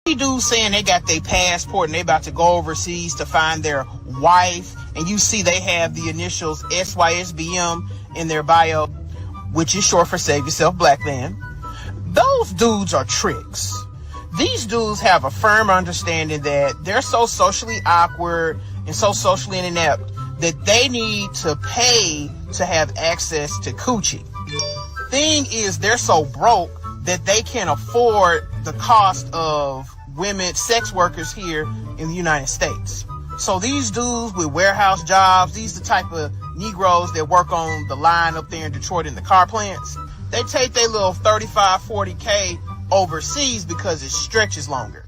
Dudes saying they got their passport and they about to go overseas to find their wife, and you see they have the initials SYSBM in their bio, which is short for Save Yourself Black Man. Those dudes are tricks. These dudes have a firm understanding that they're so socially awkward and so socially inept that they need to pay to have access to coochie. Thing is, they're so broke that they can't afford the cost of women, sex workers here in the United States. So these dudes with warehouse jobs, these the type of Negroes that work on the line up there in Detroit in the car plants, they take their little 35, 40K overseas because it stretches longer.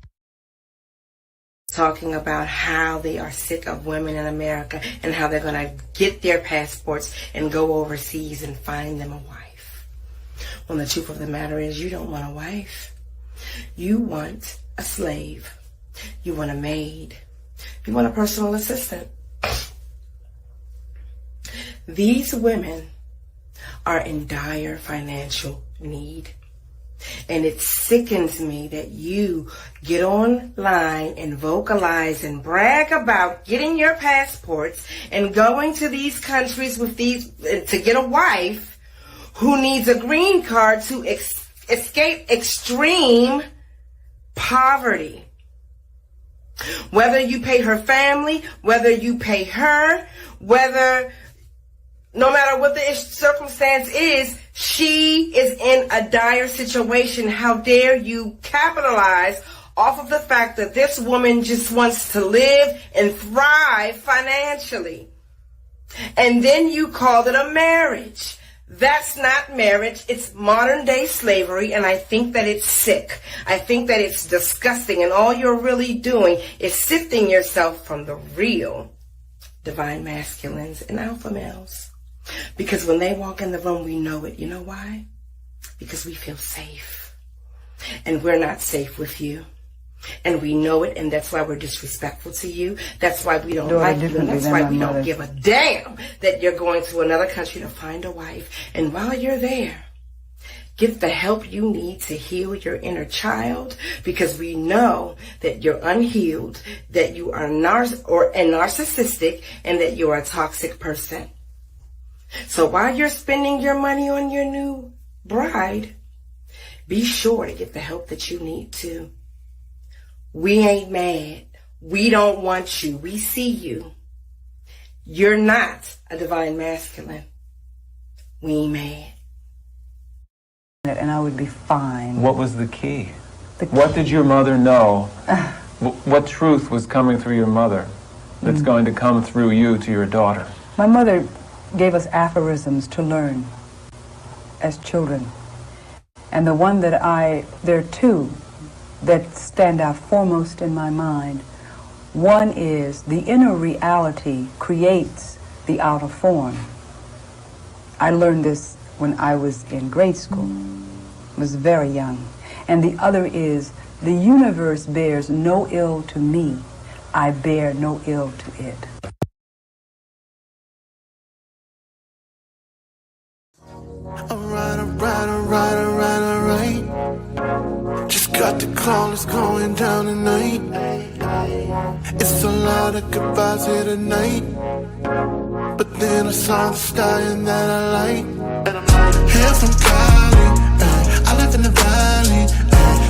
Talking about how they are sick of women in America and how they're going to get their passports and go overseas and find them a wife. Well, the truth of the matter is you don't want a wife. You want a slave. You want a maid. You want a personal assistant. These women are in dire financial need. And it sickens me that you get online and vocalize and brag about getting your passports and going to these countries with these to get a wife who needs a green card to escape extreme poverty. Whether you pay her family, whether you pay her, no matter what the circumstance is, she is in a dire situation. How dare you capitalize off of the fact that this woman just wants to live and thrive financially. And then you call it a marriage. That's not marriage. It's modern day slavery, and I think that it's sick. I think that it's disgusting, and all you're really doing is sifting yourself from the real divine masculines and alpha males. Because when they walk in the room, we know it. You know why? Because we feel safe. And we're not safe with you. And we know it, and that's why we're disrespectful to you. That's why we don't like you, and that's why we don't give a damn that you're going to another country to find a wife. And while you're there, get the help you need to heal your inner child, because we know that you're unhealed, that you are narcissistic, and that you're a toxic person. So while you're spending your money on your new bride, be sure to get the help that you need to. We ain't mad. We don't want you. We see you. You're not a divine masculine. We ain't mad. And I would be fine. What was the key? What did your mother know? What truth was coming through your mother that's going to come through you to your daughter? My mother gave us aphorisms to learn as children. And there are two that stand out foremost in my mind. One is the inner reality creates the outer form. I learned this when I was in grade school. I was very young. And the other is the universe bears no ill to me. I bear no ill to it. Alright. Just got the call, it's going down tonight. It's a lot of goodbyes here tonight, but then I saw the stallion that I like. Hair from Cali, I live in the valley,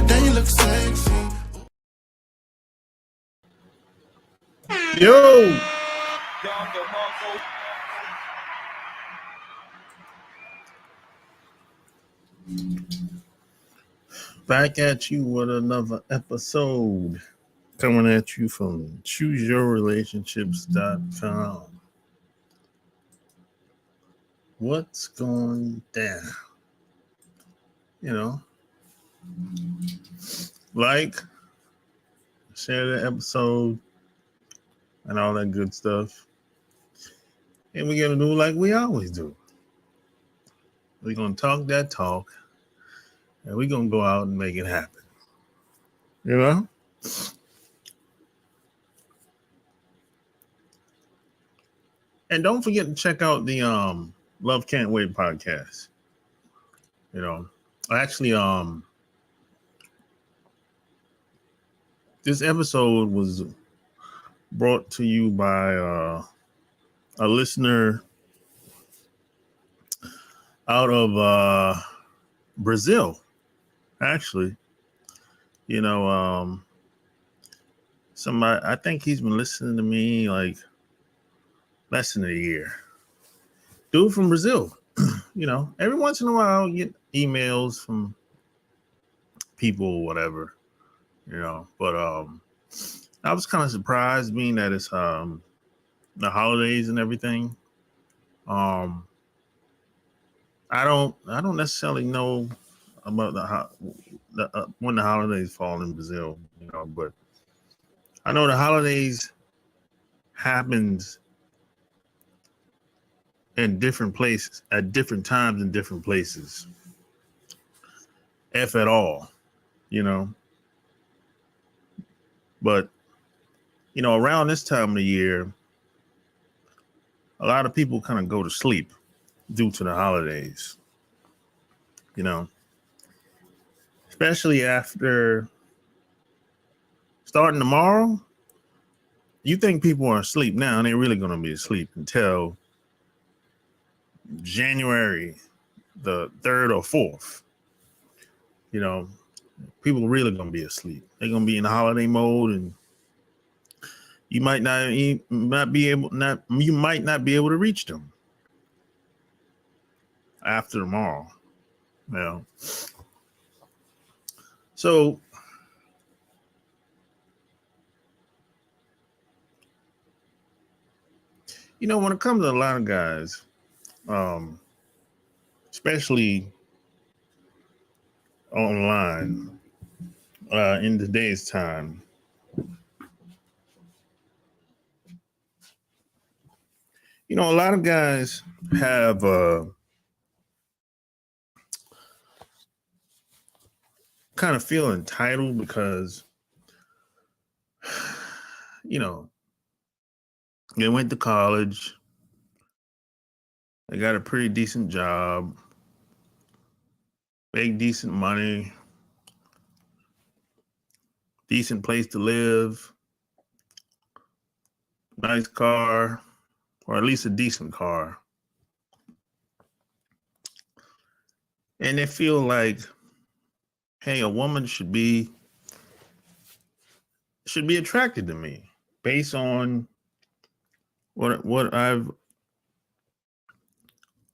then you look sexy. Yo! Back at you with another episode. Coming at you from ChooseYourRelationships.com. What's going down? You know, like, share the episode, and all that good stuff. And we're going to do like we always do. We're going to talk that talk, and we're going to go out and make it happen. You know? And don't forget to check out the Love Can't Wait podcast. You know, actually, This episode was brought to you by a listener out of Brazil, actually. You know, somebody, I think he's been listening to me like less than a year. Dude from Brazil. You know, every once in a while I'll get emails from people or whatever, you know, but I was kind of surprised being that it's the holidays and everything. I don't necessarily know about when the holidays fall in Brazil, you know, but I know the holidays happens in different places at different times in different places, if at all, you know. But you know, around this time of the year, a lot of people kind of go to sleep due to the holidays, you know, especially after starting tomorrow. You think people are asleep now, and they're really going to be asleep until January the 3rd or 4th. You know, people really going to be asleep. They're going to be in holiday mode, and you might not be able to reach them after tomorrow. You know, so you know, when it comes to a lot of guys, especially online in today's time, you know, a lot of guys have kind of feel entitled because, you know, they went to college, they got a pretty decent job, make decent money, decent place to live, nice car, or at least a decent car. And they feel like, hey, a woman should be attracted to me based on what I've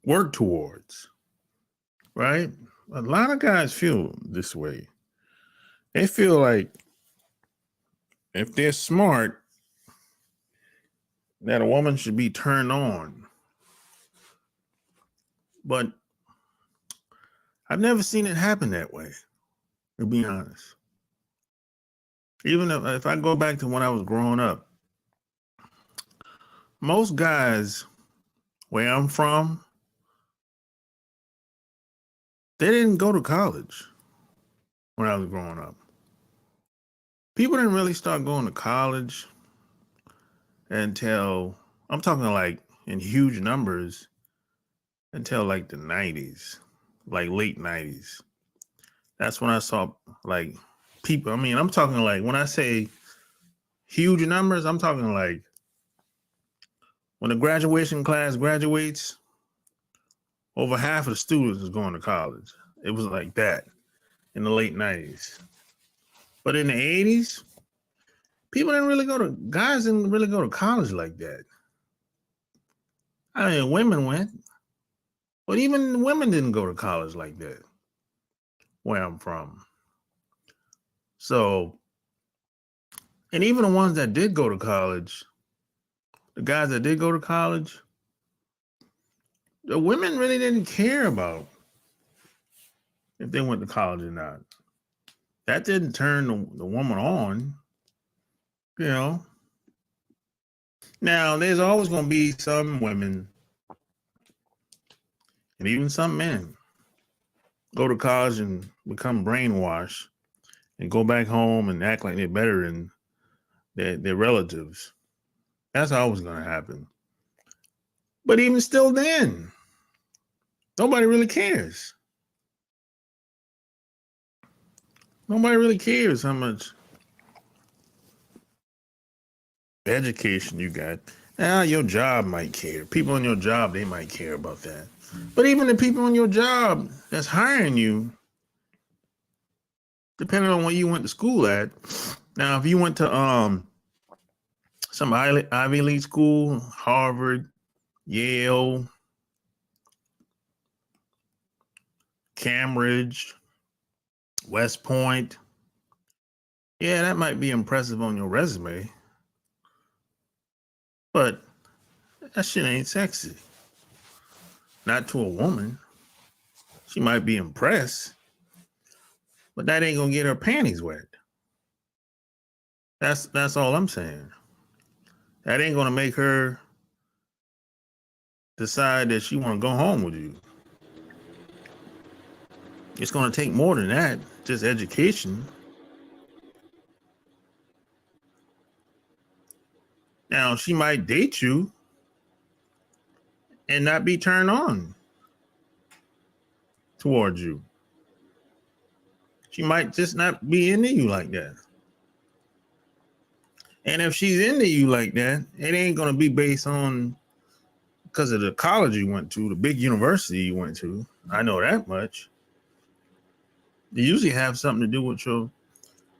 worked towards, right? A lot of guys feel this way. They feel like if they're smart, that a woman should be turned on. But I've never seen it happen that way, to be honest. Even if I go back to when I was growing up, most guys where I'm from, they didn't go to college when I was growing up. People didn't really start going to college until, I'm talking like in huge numbers, until like the 90s, like late 90s. That's when I saw like people, I mean, I'm talking like, when I say huge numbers, I'm talking like when the graduation class graduates, over half of the students is going to college. It was like that in the late 90s. But in the 80s, guys didn't really go to college like that. I mean, women went, but even women didn't go to college like that where I'm from. So, and even the ones that did go to college, the guys that did go to college, the women really didn't care about if they went to college or not. That didn't turn the woman on, you know. Now, there's always going to be some women and even some men go to college and become brainwashed and go back home and act like they're better than their relatives. That's always going to happen. But even still then, nobody really cares. Nobody really cares how much education you got. Now your job might care. People on your job, they might care about that. But even the people on your job that's hiring you, depending on where you went to school at. Now, if you went to some Ivy League school, Harvard, Yale, Cambridge, West Point, yeah, that might be impressive on your resume. But that shit ain't sexy. Not to a woman. She might be impressed, but that ain't gonna get her panties wet. That's all I'm saying. That ain't gonna make her decide that she wanna go home with you. It's gonna take more than that, just education. Now, she might date you and not be turned on towards you. She might just not be into you like that. And if she's into you like that, it ain't going to be based on because of the college you went to, the big university you went to. I know that much. They usually have something to do with your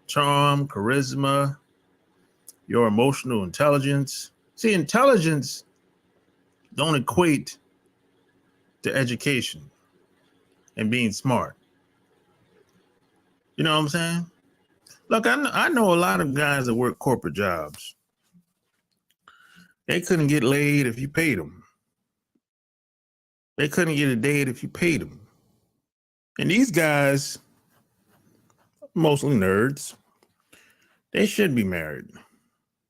charm, charisma, your emotional intelligence. See, intelligence don't equate to education and being smart. You know what I'm saying? Look, I know a lot of guys that work corporate jobs. They couldn't get laid if you paid them. They couldn't get a date if you paid them. And these guys, mostly nerds, they should be married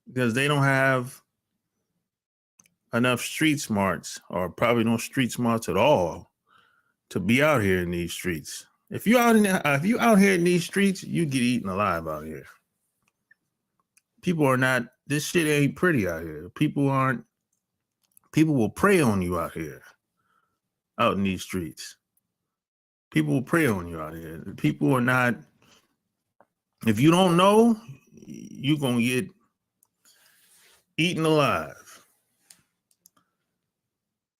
because they don't have enough street smarts, or probably no street smarts at all, to be out here in these streets. If you out here in these streets, you get eaten alive out here. People are not. This shit ain't pretty out here. People will prey on you out here, out in these streets. People will prey on you out here. People are not. If you don't know, you're gonna get eaten alive.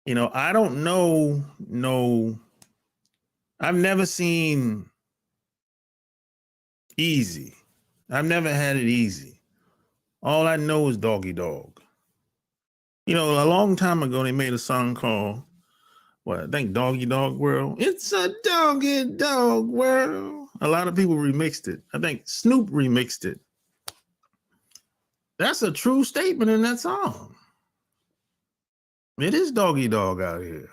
You know, I don't know. No, I've never seen easy. I've never had it easy. All I know is doggy dog. You know, a long time ago, they made a song called, I think Doggy Dog World. It's a doggy dog world. A lot of people remixed it. I think Snoop remixed it. That's a true statement in that song. It is doggy dog out here.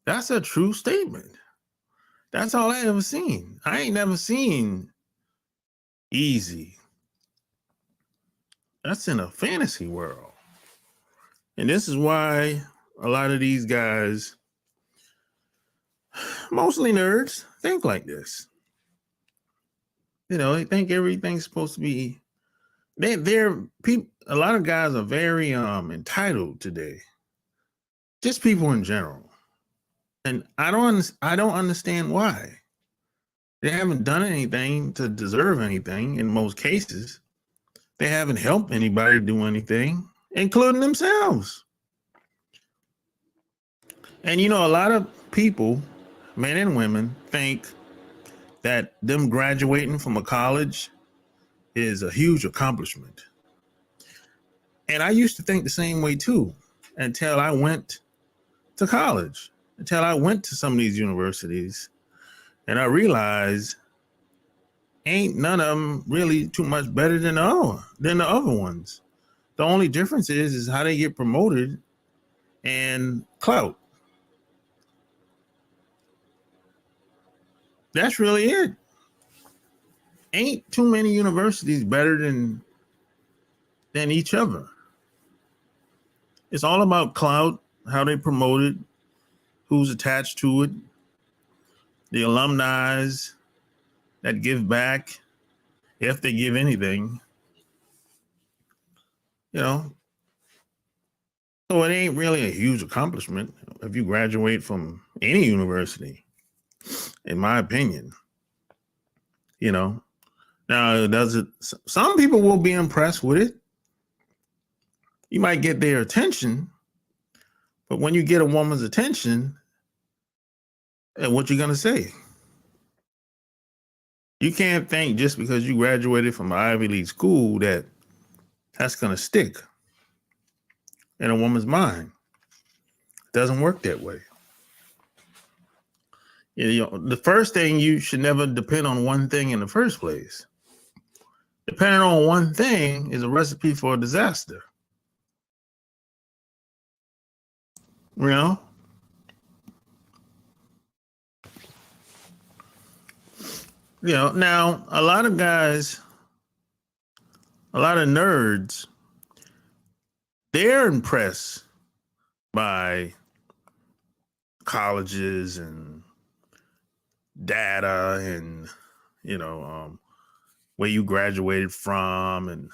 That's a true statement. That's all I ever seen. I ain't never seen easy. That's in a fantasy world. And this is why a lot of these guys, mostly nerds, think like this. You know, they think everything's supposed to be. They're people. A lot of guys are very entitled today. Just people in general, and I don't understand why. They haven't done anything to deserve anything in most cases. They haven't helped anybody do anything, including themselves. And you know, a lot of people, men and women, think that them graduating from a college is a huge accomplishment. And I used to think the same way too, until I went to college, until I went to some of these universities, and I realized ain't none of them really too much better than the other ones. The only difference is how they get promoted and clout. That's really it. Ain't too many universities better than each other. It's all about clout, how they promote it, who's attached to it, the alumni that give back, if they give anything. You know, so it ain't really a huge accomplishment if you graduate from any university, in my opinion. You know, now does it? Some people will be impressed with it. You might get their attention, but when you get a woman's attention, what you gonna say? You can't think just because you graduated from an Ivy League school that that's gonna stick in a woman's mind. It doesn't work that way. You know, the first thing, you should never depend on one thing in the first place. Depending on one thing is a recipe for a disaster. You know? You know, now a lot of guys, a lot of nerds, they're impressed by colleges and data and, you know, where you graduated from and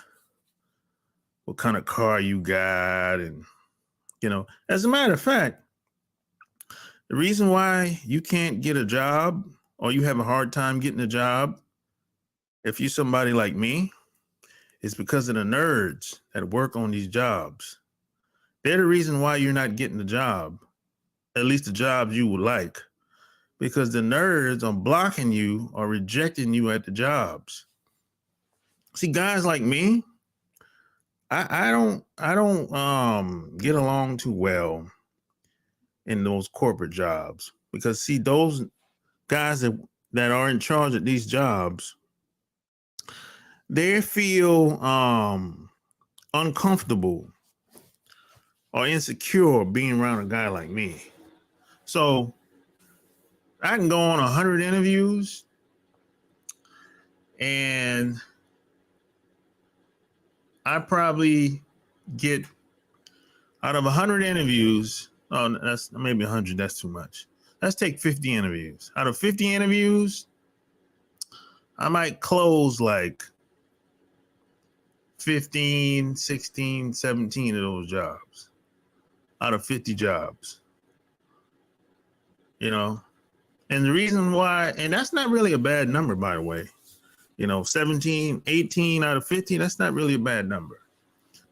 what kind of car you got. And, you know, as a matter of fact, the reason why you can't get a job or you have a hard time getting a job, if you're somebody like me, is because of the nerds that work on these jobs. They're the reason why you're not getting the job, at least the jobs you would like, because the nerds are blocking you or rejecting you at the jobs. See, guys like me, I don't get along too well in those corporate jobs, because see, those guys that are in charge of these jobs, they feel uncomfortable or insecure being around a guy like me. So I can go on 100 interviews and I probably get, out of 100 interviews, oh, that's maybe 100, that's too much. Let's take 50 interviews. Out of 50 interviews, I might close like 15, 16, 17 of those jobs out of 50 jobs. You know, and the reason why, and that's not really a bad number, by the way. You know, 17, 18 out of 50, that's not really a bad number.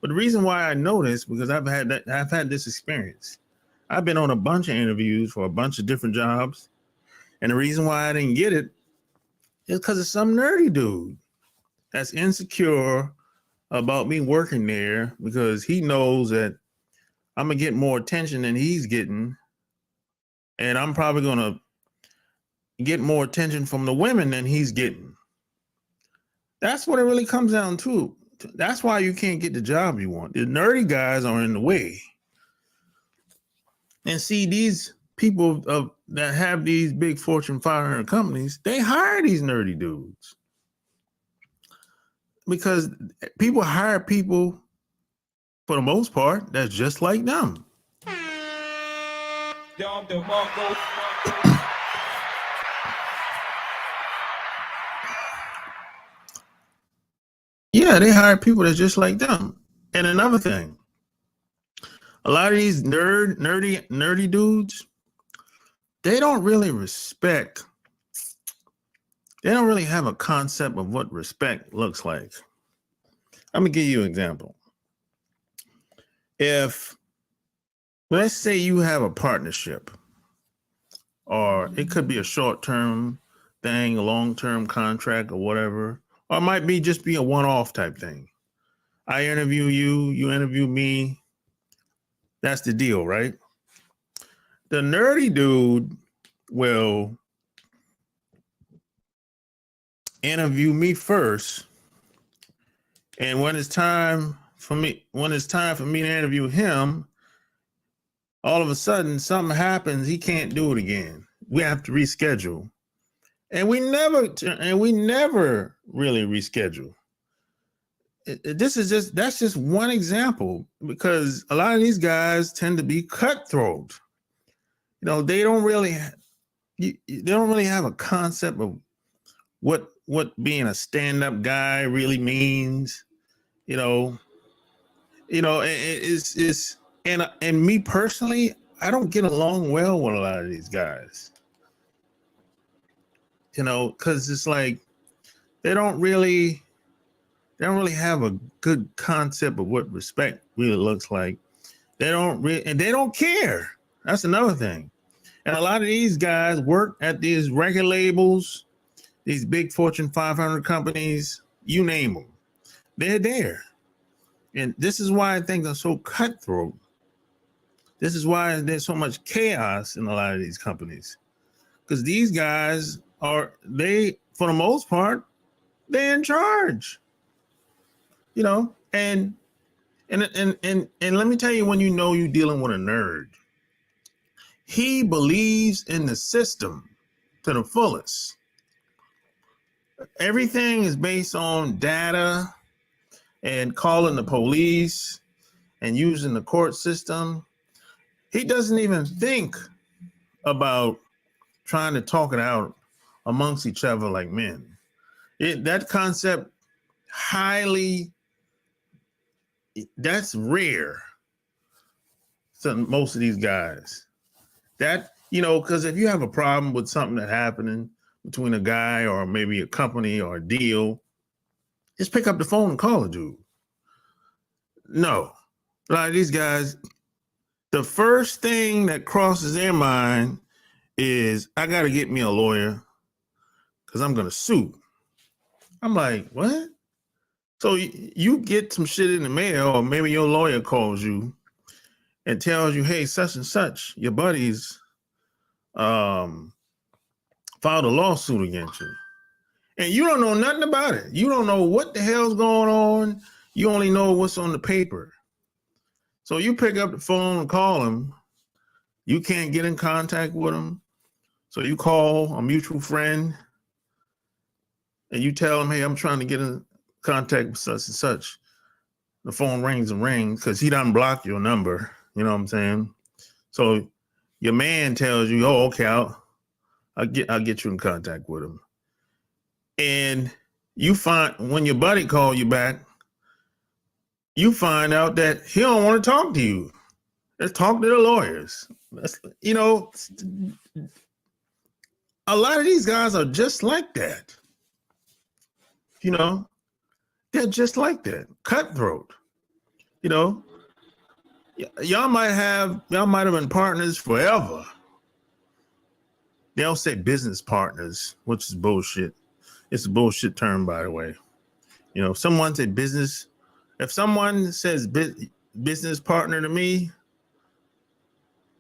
But the reason why I know this, because I've had this experience. I've been on a bunch of interviews for a bunch of different jobs. And the reason why I didn't get it is because of some nerdy dude that's insecure about me working there, because he knows that I'm going to get more attention than he's getting. And I'm probably going to get more attention from the women than he's getting. That's what it really comes down to. That's why you can't get the job you want. The nerdy guys are in the way. And see, these people that have these big Fortune 500 companies, they hire these nerdy dudes. Because people hire people, for the most part, that's just like them. Yeah, they hire people that's just like them. And another thing, a lot of these nerdy dudes, they don't really have a concept of what respect looks like. I'm gonna give you an example. If, let's say you have a partnership, or it could be a short-term thing, a long-term contract or whatever, or it might be just be a one-off type thing. I interview you, you interview me. That's the deal, right? The nerdy dude will interview me first, and when it's time for me to interview him, all of a sudden something happens. He can't do it again. We have to reschedule, and we never really reschedule. That's just one example, because a lot of these guys tend to be cutthroat. You know, they don't really have a concept of what being a stand-up guy really means. It's and me personally, I don't get along well with a lot of these guys. You know, because it's like they don't really They don't really have a good concept of what respect really looks like. They don't really, and they don't care. That's another thing. And a lot of these guys work at these record labels, these big Fortune 500 companies, you name them. They're there. And this is why I think they're so cutthroat. This is why there's so much chaos in a lot of these companies. Because these guys for the most part, they're in charge. You know, and let me tell you, when you know you're dealing with a nerd, he believes in the system to the fullest. Everything is based on data and calling the police and using the court system. He doesn't even think about trying to talk it out amongst each other like men. That concept that's rare to most of these guys. That, because if you have a problem with something that happening between a guy or maybe a company or a deal, just pick up the phone and call a dude. No, a lot of these guys, the first thing that crosses their mind is, I got to get me a lawyer because I'm going to sue. I'm like, what? So you get some shit in the mail, or maybe your lawyer calls you and tells you, hey, such and such, your buddies filed a lawsuit against you. And you don't know nothing about it. You don't know what the hell's going on. You only know what's on the paper. So you pick up the phone and call him. You can't get in contact with him. So you call a mutual friend and you tell him, hey, I'm trying to get in contact with such and such. The phone rings and rings because he done blocked your number. You know what I'm saying? So your man tells you, oh, okay, I'll get you in contact with him. And you find, when your buddy calls you back, you find out that he don't want to talk to you. Let's talk to the lawyers. A lot of these guys are just like that. They're just like that. Cutthroat. Y'all might have been partners forever. They don't say business partners, which is bullshit. It's a bullshit term, by the way. If someone said business, if someone says business partner to me,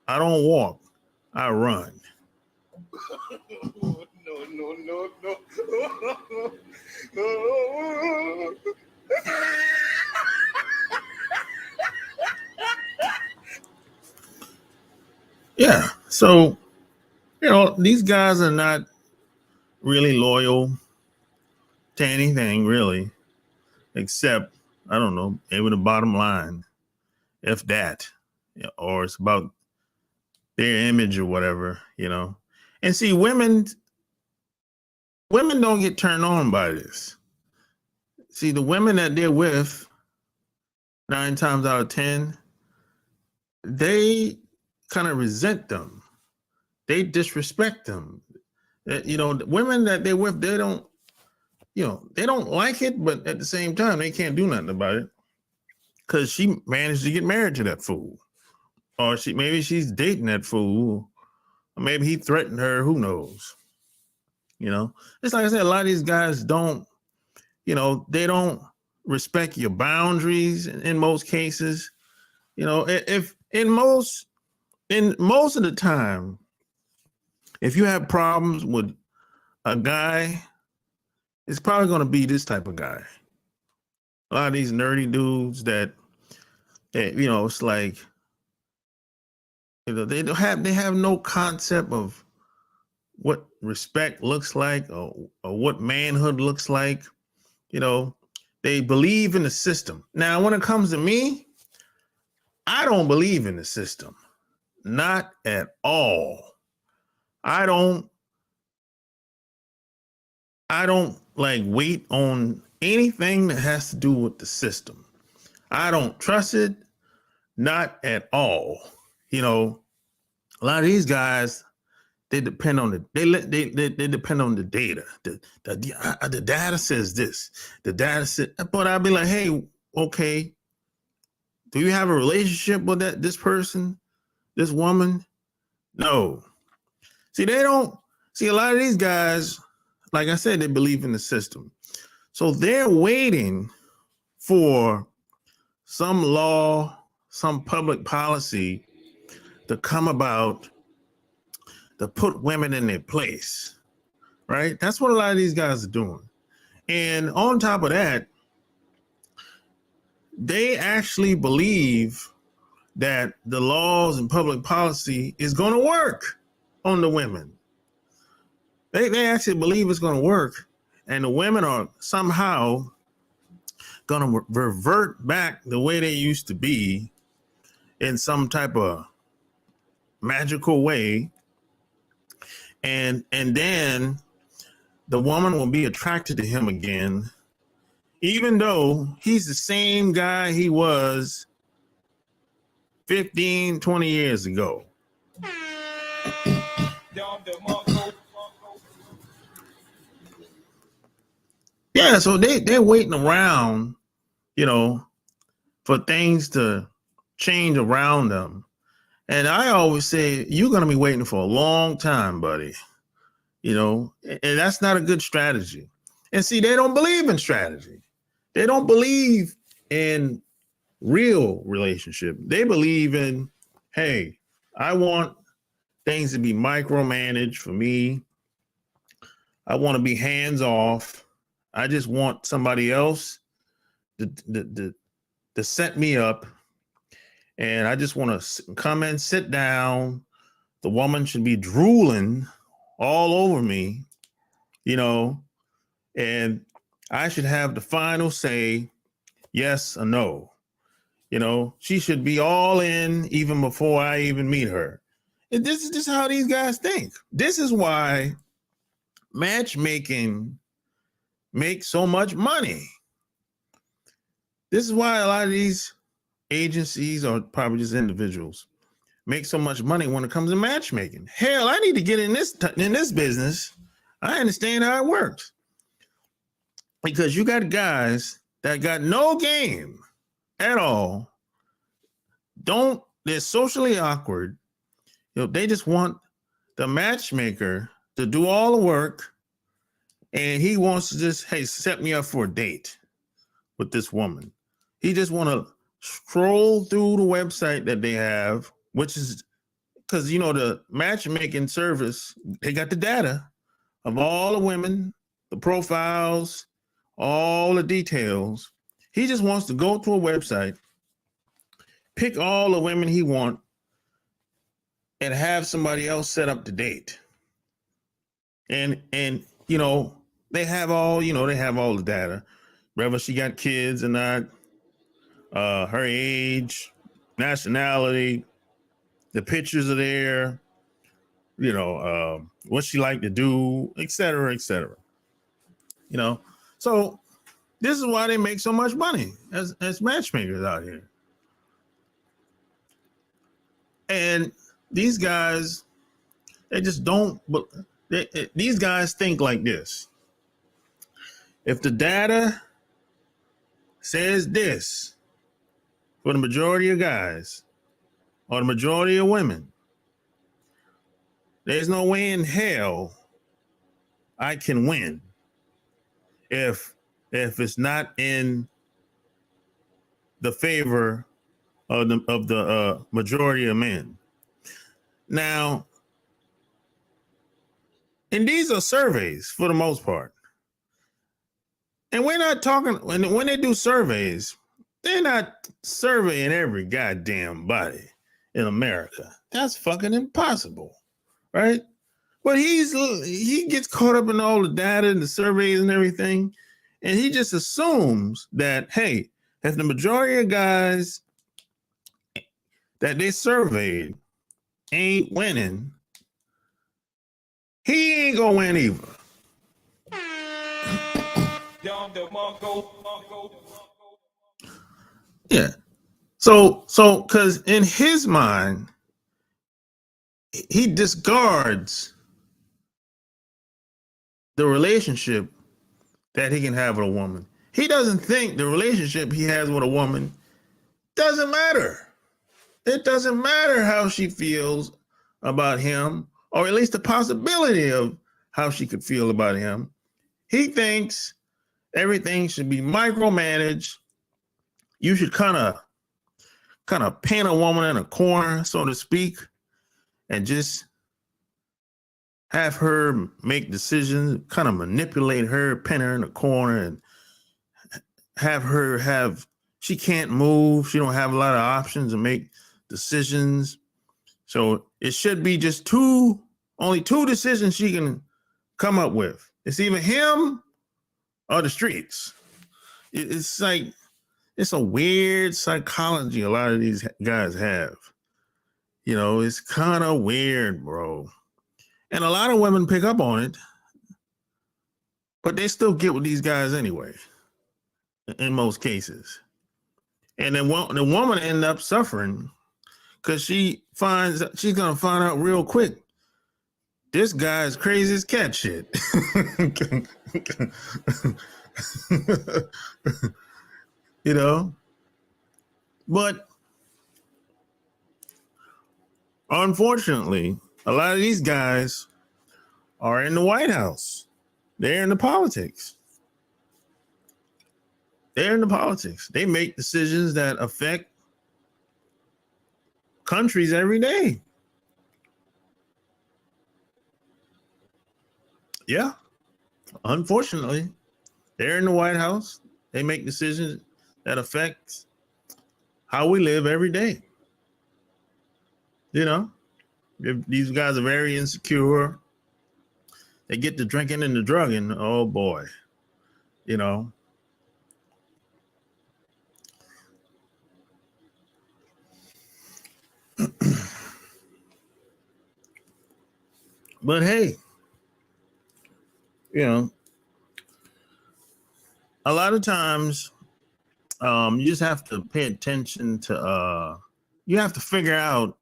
I don't walk, I run. No. Yeah, so these guys are not really loyal to anything, really, except, I don't know, maybe the bottom line, if that, or it's about their image or whatever, And see, women don't get turned on by this. See, the women that they're with, 9 times out of 10, they kind of resent them. They disrespect them. The women that they're with, they don't like it, but at the same time, they can't do nothing about it because she managed to get married to that fool. Or maybe she's dating that fool. Or maybe he threatened her. Who knows? It's like I said, a lot of these guys don't, they don't respect your boundaries in most cases. If in most of the time, if you have problems with a guy, it's probably going to be this type of guy. A lot of these nerdy dudes that it's like, they have no concept of what respect looks like or what manhood looks like. They believe in the system. Now, when it comes to me, I don't believe in the system. Not at all. I don't like wait on anything that has to do with the system. I don't trust it. Not at all. A lot of these guys, they depend on they depend on the data. The data says this. The data said, but I'd be like, hey, okay, do you have a relationship with this person, this woman? No. See, they don't see a lot of these guys, like I said, they believe in the system. So they're waiting for some law, some public policy to come about to put women in their place, right? That's what a lot of these guys are doing. And on top of that, they actually believe that the laws and public policy is going to work on the women. They actually believe it's going to work, and the women are somehow going to revert back the way they used to be in some type of magical way. And then the woman will be attracted to him again, even though he's the same guy he was 15, 20 years ago. Yeah, so they're waiting around, for things to change around them. And I always say, you're going to be waiting for a long time, buddy. And that's not a good strategy. And see, they don't believe in strategy. They don't believe in real relationship. They believe in, hey, I want things to be micromanaged for me. I want to be hands off. I just want somebody else to set me up. And I just want to come in, sit down. The woman should be drooling all over me, and I should have the final say, yes or no. She should be all in even before I even meet her. And this is just how these guys think. This is why matchmaking makes so much money. This is why a lot of these agencies, or probably just individuals, make so much money when it comes to matchmaking. Hell, I need to get in this business. I understand how it works. Because you got guys that got no game at all. They're socially awkward. They just want the matchmaker to do all the work, and he wants to just, hey, set me up for a date with this woman. He just want to scroll through the website that they have, which is because, the matchmaking service, they got the data of all the women, the profiles, all the details. He just wants to go to a website, pick all the women he wants, and have somebody else set up the date. And they have all, they have all the data, whether she got kids or not, her age, nationality, the pictures are there, what she like to do, et cetera, et cetera. So this is why they make so much money as matchmakers out here. And these guys, they just don't, these guys think like this. If the data says this for the majority of guys or the majority of women, there's no way in hell I can win if it's not in the favor of the majority of men. Now, and these are surveys for the most part. And we're not talking, when they do surveys, they're not surveying every goddamn body in America. That's fucking impossible, right? But he gets caught up in all the data and the surveys and everything, and he just assumes that, hey, if the majority of guys that they surveyed ain't winning, he ain't gonna win either. Yeah. So, because in his mind, he discards the relationship that he can have with a woman. He doesn't think the relationship he has with a woman doesn't matter. It doesn't matter how she feels about him, or at least the possibility of how she could feel about him. He thinks everything should be micromanaged. You should kind of paint a woman in a corner, so to speak, and just have her make decisions, kind of manipulate her, pin her in a corner, and she can't move. She don't have a lot of options to make decisions. So it should be just only two decisions she can come up with. It's either him or the streets. It's like, it's a weird psychology a lot of these guys have. You know, it's kind of weird, bro. And a lot of women pick up on it, but they still get with these guys anyway, in most cases. And then the woman end up suffering because she's going to find out real quick, this guy's crazy as cat shit. You know? But unfortunately, a lot of these guys are in the White House. They're in the politics. They're in the politics. They make decisions that affect countries every day. Yeah. Unfortunately, they're in the White House. They make decisions that affect how we live every day. You know, if these guys are very insecure. They get to drinking and the drugging. Oh boy, you know. But hey, you know, a lot of times you just have to pay attention to, you have to figure out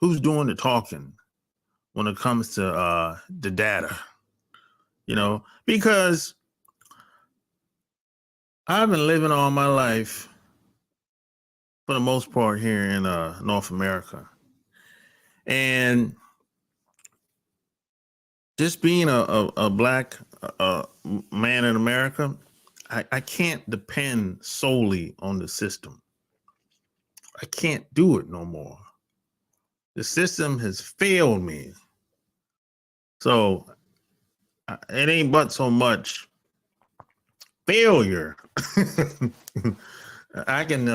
who's doing the talking when it comes to the data, you know, because I've been living all my life, for the most part, here in North America. And just being a black man in America, I can't depend solely on the system. I can't do it no more. The system has failed me. So it ain't but so much failure. I can,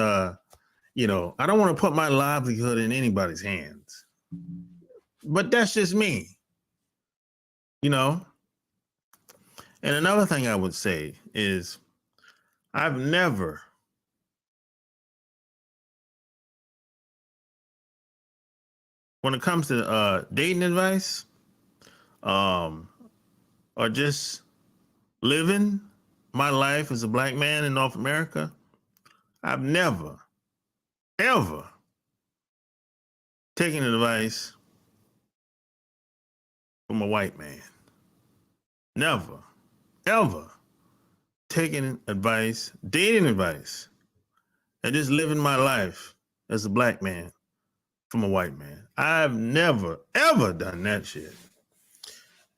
you know, I don't want to put my livelihood in anybody's hands. But that's just me, you know? And another thing I would say is I've never when it comes to dating advice, or just living my life as a black man in North America, I've never, ever taken advice from a white man. Never, ever taking advice, dating advice, and just living my life as a black man from a white man. I've never, ever done that shit.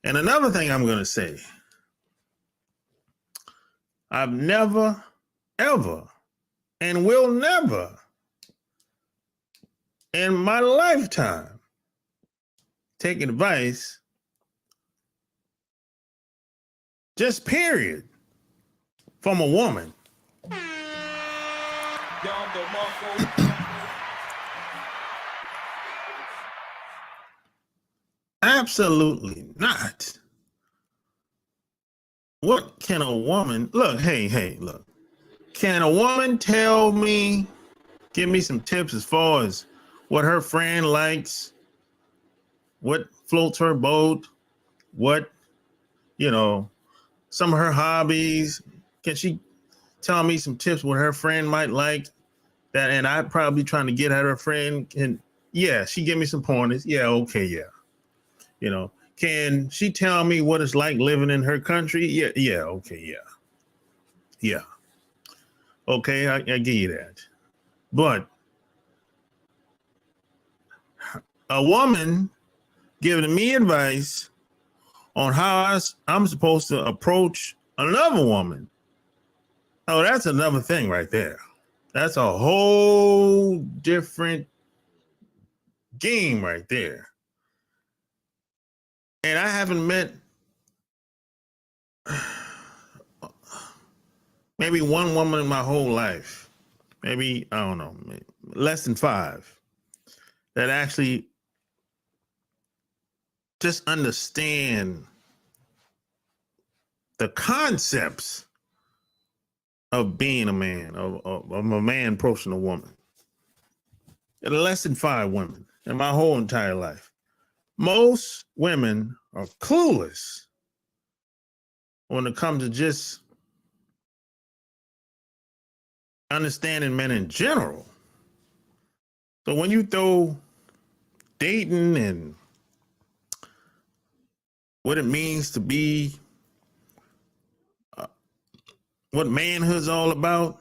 And another thing I'm going to say, I've never, ever, and will never in my lifetime take advice, just period, from a woman. Absolutely not. What can a woman, look, hey, look. Can a woman tell me, give me some tips as far as what her friend likes, what floats her boat, what, you know, some of her hobbies? Can she tell me some tips what her friend might like? That, and I'd probably trying to get at her friend. And yeah, she give me some pointers. Yeah, okay, yeah. You know, Can she tell me what it's like living in her country? Yeah, okay, yeah. Okay, I give you that. But a woman giving me advice on how I'm supposed to approach another woman. Oh, that's another thing right there. That's a whole different game right there. And I haven't met maybe one woman in my whole life, maybe, I don't know, less than 5, that actually just understand the concepts of being a man, of a man approaching a woman. Less than 5 women in my whole entire life. Most women are clueless when it comes to just understanding men in general. So when you throw dating and what it means to be, what manhood's all about,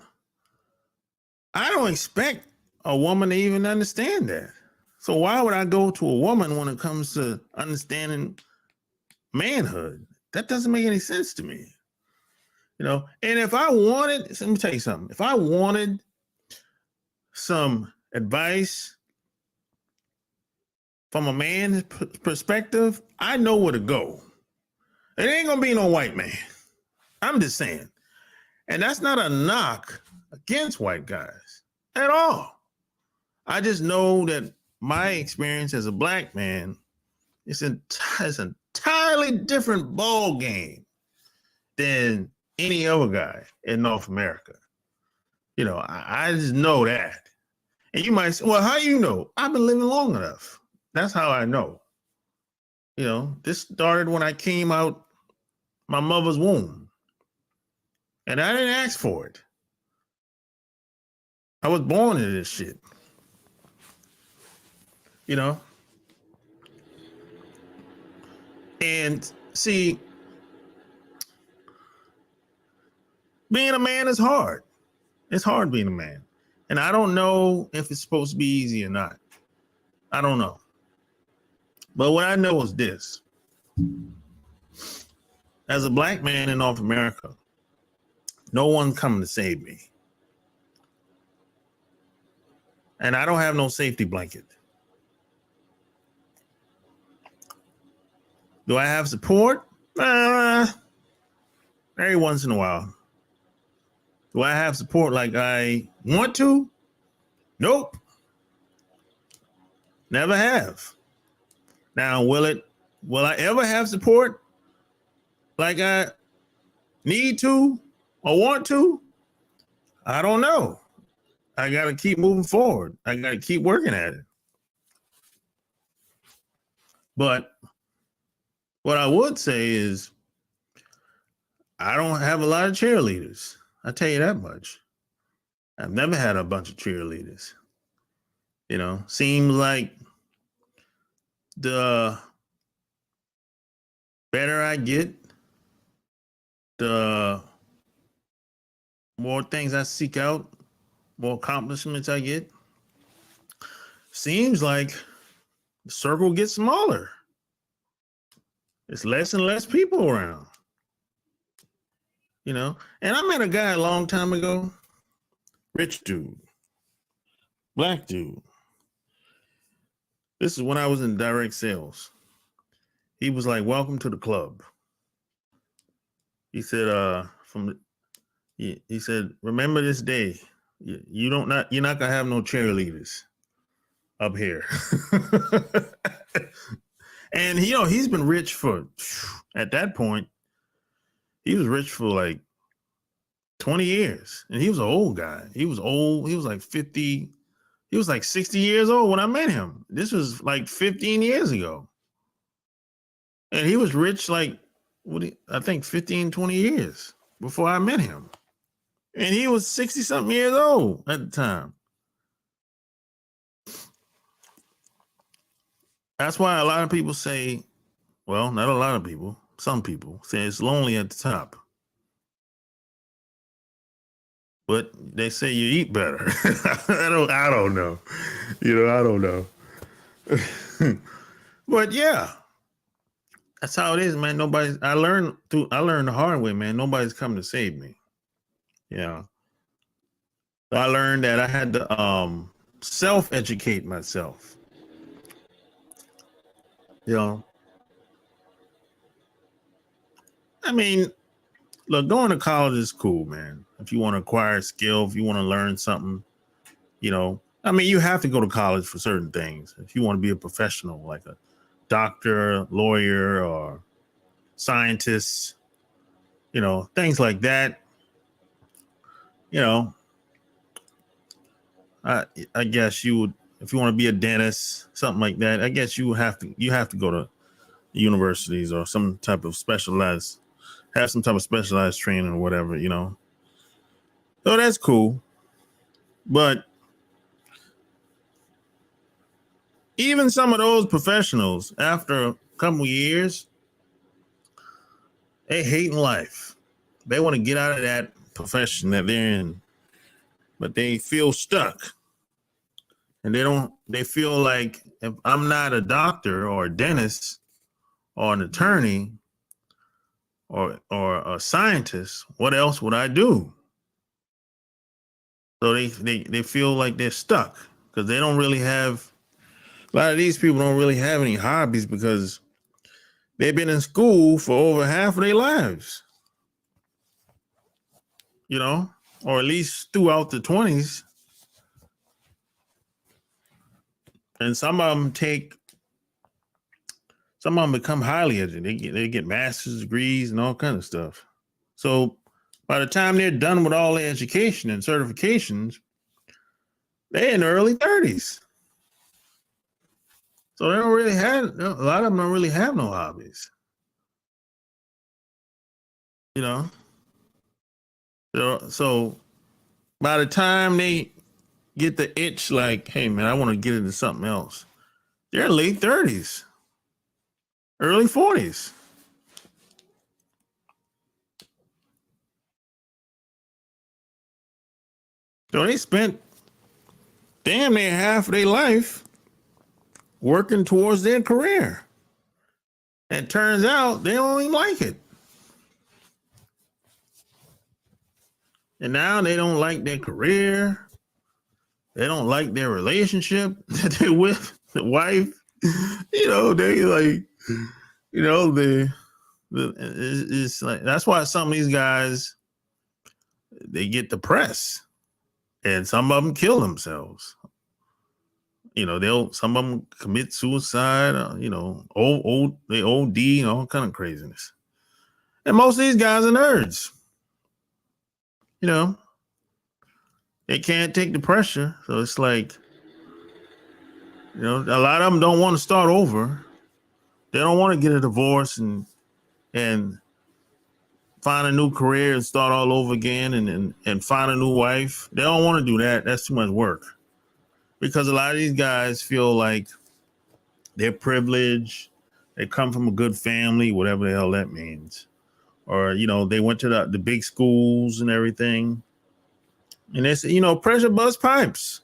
I don't expect a woman to even understand that. So why would I go to a woman when it comes to understanding manhood? That doesn't make any sense to me. You know, and if I wanted, let me tell you something. If I wanted some advice from a man's perspective, I know where to go. It ain't gonna be no white man. I'm just saying. And that's not a knock against white guys at all. I just know that my experience as a black man is an entirely different ball game than any other guy in North America. You know, I just know that. And you might say, well, how you know? I've been living long enough. That's how I know. You know, this started when I came out my mother's womb. And I didn't ask for it. I was born into this shit. You know? And see, being a man is hard. It's hard being a man. And I don't know if it's supposed to be easy or not. I don't know. But what I know is this. As a black man in North America, no one's coming to save me. And I don't have no safety blanket. Do I have support? Every once in a while. Do I have support like I want to? Nope. Never have. Now, will I ever have support like I need to or want to? I don't know. I got to keep moving forward. I got to keep working at it. But what I would say is I don't have a lot of cheerleaders. I tell you that much. I've never had a bunch of cheerleaders. You know, seems like the better I get, the more things I seek out, more accomplishments I get. Seems like the circle gets smaller. There's less and less people around. You know, and I met a guy a long time ago, rich dude, black dude. This is when I was in direct sales. He was like, "Welcome to the club." He said, he said, "Remember this day. You're not gonna have no cheerleaders up here." And you know, he's been rich for, at that point, he was rich for like 20 years. And he was an old guy. He was old. He was like 50. He was like 60 years old when I met him. This was like 15 years ago. And he was rich like, I think 15, 20 years before I met him. And he was 60 something years old at the time. That's why a lot of people say well, not a lot of people, some people say it's lonely at the top. But they say you eat better. I don't know. I don't know. But yeah, that's how it is, man. I learned the hard way, man. Nobody's coming to save me. Yeah. So I learned that I had to self-educate myself. I mean, look, going to college is cool, man. If you want to acquire a skill, if you want to learn something, I mean, you have to go to college for certain things. If you want to be a professional, like a doctor, lawyer, or scientist, things like that. I guess you would, if you want to be a dentist, something like that. I guess you have to go to universities or have some type of specialized training or whatever. So that's cool, but even some of those professionals, after a couple years, they hate life. They want to get out of that profession that they're in, but they feel stuck. And they feel like, if I'm not a doctor or a dentist or an attorney or a scientist, what else would I do? So they feel like they're stuck because they don't really have, a lot of these people don't really have any hobbies because they've been in school for over half of their lives, or at least throughout the 20s. And some of them become highly educated. They get master's degrees and all kinds of stuff. So by the time they're done with all their education and certifications, they're in their early 30s. So a lot of them don't really have no hobbies. So by the time they get the itch, like, hey man, I want to get into something else, they're late 30s, early 40s. So they spent damn near half of their life working towards their career. And it turns out they don't even like it. And now they don't like their career. They don't like their relationship that they're with, the wife. They like, it's like, that's why some of these guys, they get depressed and some of them kill themselves. Some of them commit suicide, they OD and all kind of craziness. And most of these guys are nerds. They can't take the pressure. So it's like, a lot of them don't want to start over. They don't want to get a divorce and find a new career and start all over again and find a new wife. They don't want to do that. That's too much work. Because a lot of these guys feel like they're privileged. They come from a good family, whatever the hell that means. Or, they went to the big schools and everything. And they say, pressure bust pipes.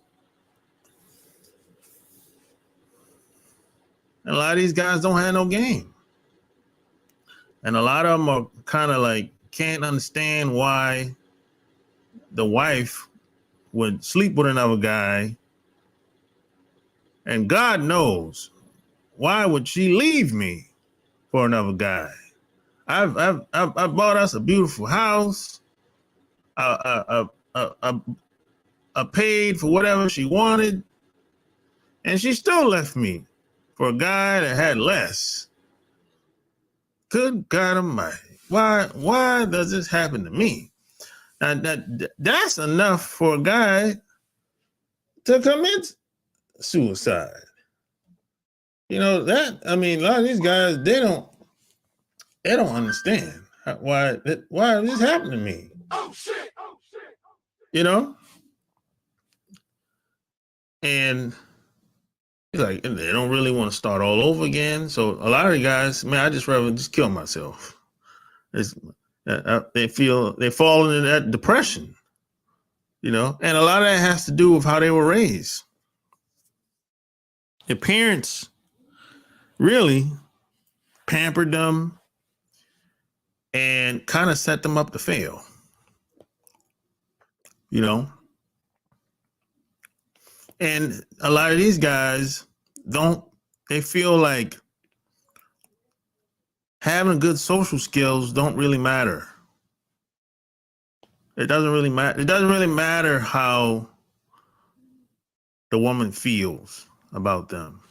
And a lot of these guys don't have no game. And a lot of them are kind of like, can't understand why the wife would sleep with another guy. And God knows, why would she leave me for another guy? I bought us a beautiful house. I paid for whatever she wanted, and she still left me for a guy that had less. Good God Almighty! Why does this happen to me? And that's enough for a guy to commit suicide. A lot of these guys, they don't understand why this happened to me. Oh shit! And He's like, they don't really want to start all over again. So a lot of the guys, man, I just rather just kill myself. They fall into that depression, and a lot of that has to do with how they were raised. Their parents really pampered them and kind of set them up to fail, And a lot of these guys they feel like having good social skills don't really matter. It doesn't really matter. It doesn't really matter how the woman feels about them.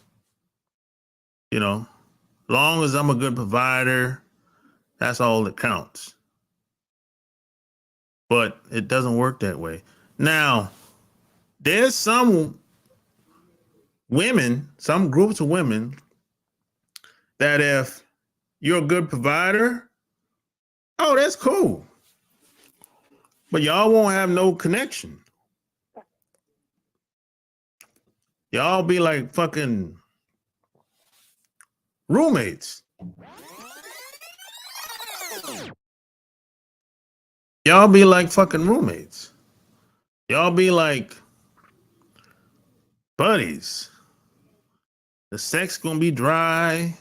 Long as I'm a good provider, that's all that counts. But it doesn't work that way. Now, there's some women, some groups of women, that if you're a good provider, oh, that's cool. But y'all won't have no connection. Y'all be like fucking roommates. Y'all be like fucking roommates. Y'all be like buddies. The sex gonna be dry.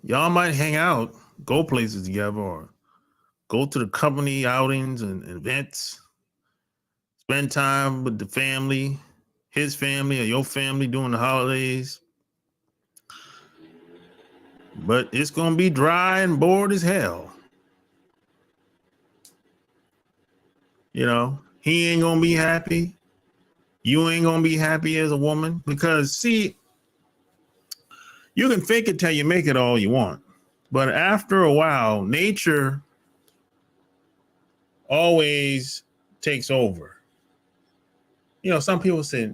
Y'all might hang out, go places together, or go to the company outings and events. Spend time with the family, his family or your family during the holidays. But it's gonna be dry and bored as hell. He ain't gonna be happy. You ain't gonna be happy as a woman because, see, you can fake it till you make it all you want. But after a while, nature always takes over. Some people say,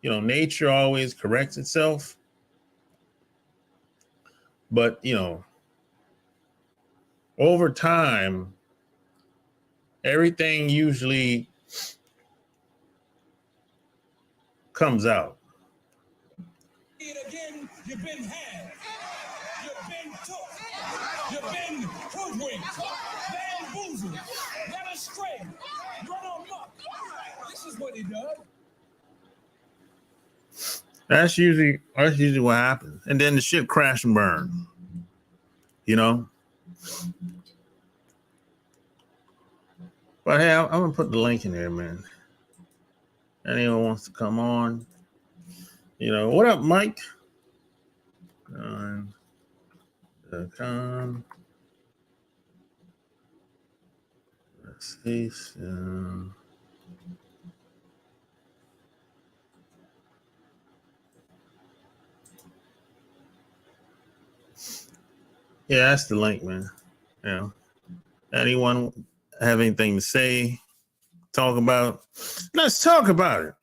nature always corrects itself. But, over time, everything usually comes out. Again, you've been had. You've been took. You've been hoodwinked, bamboozled, led astray, run amok. This is what he does. That's usually what happens. And then the shit crash and burn. But hey, I'm gonna put the link in there, man. Anyone wants to come on? What up, Mike? .com. Let's see. Yeah, that's the link, man. Anyone have anything to say? Talk about? Let's talk about it.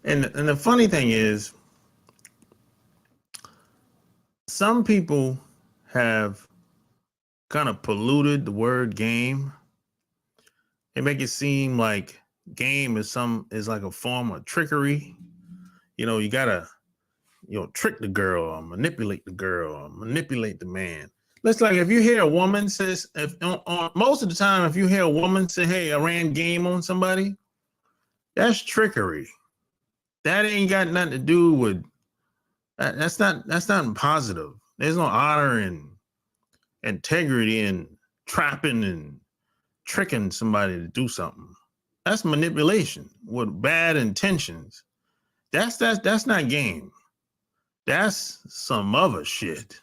And the funny thing is, some people have kind of polluted the word game. They make it seem like game is like a form of trickery. You gotta trick the girl or manipulate the girl or manipulate the man. It's like if you hear a woman says, most of the time, if you hear a woman say, "Hey, I ran game on somebody," that's trickery. That ain't got nothing to do with. That's not positive. There's no honor and integrity in trapping and tricking somebody to do something. That's manipulation with bad intentions. That's not game. That's some other shit.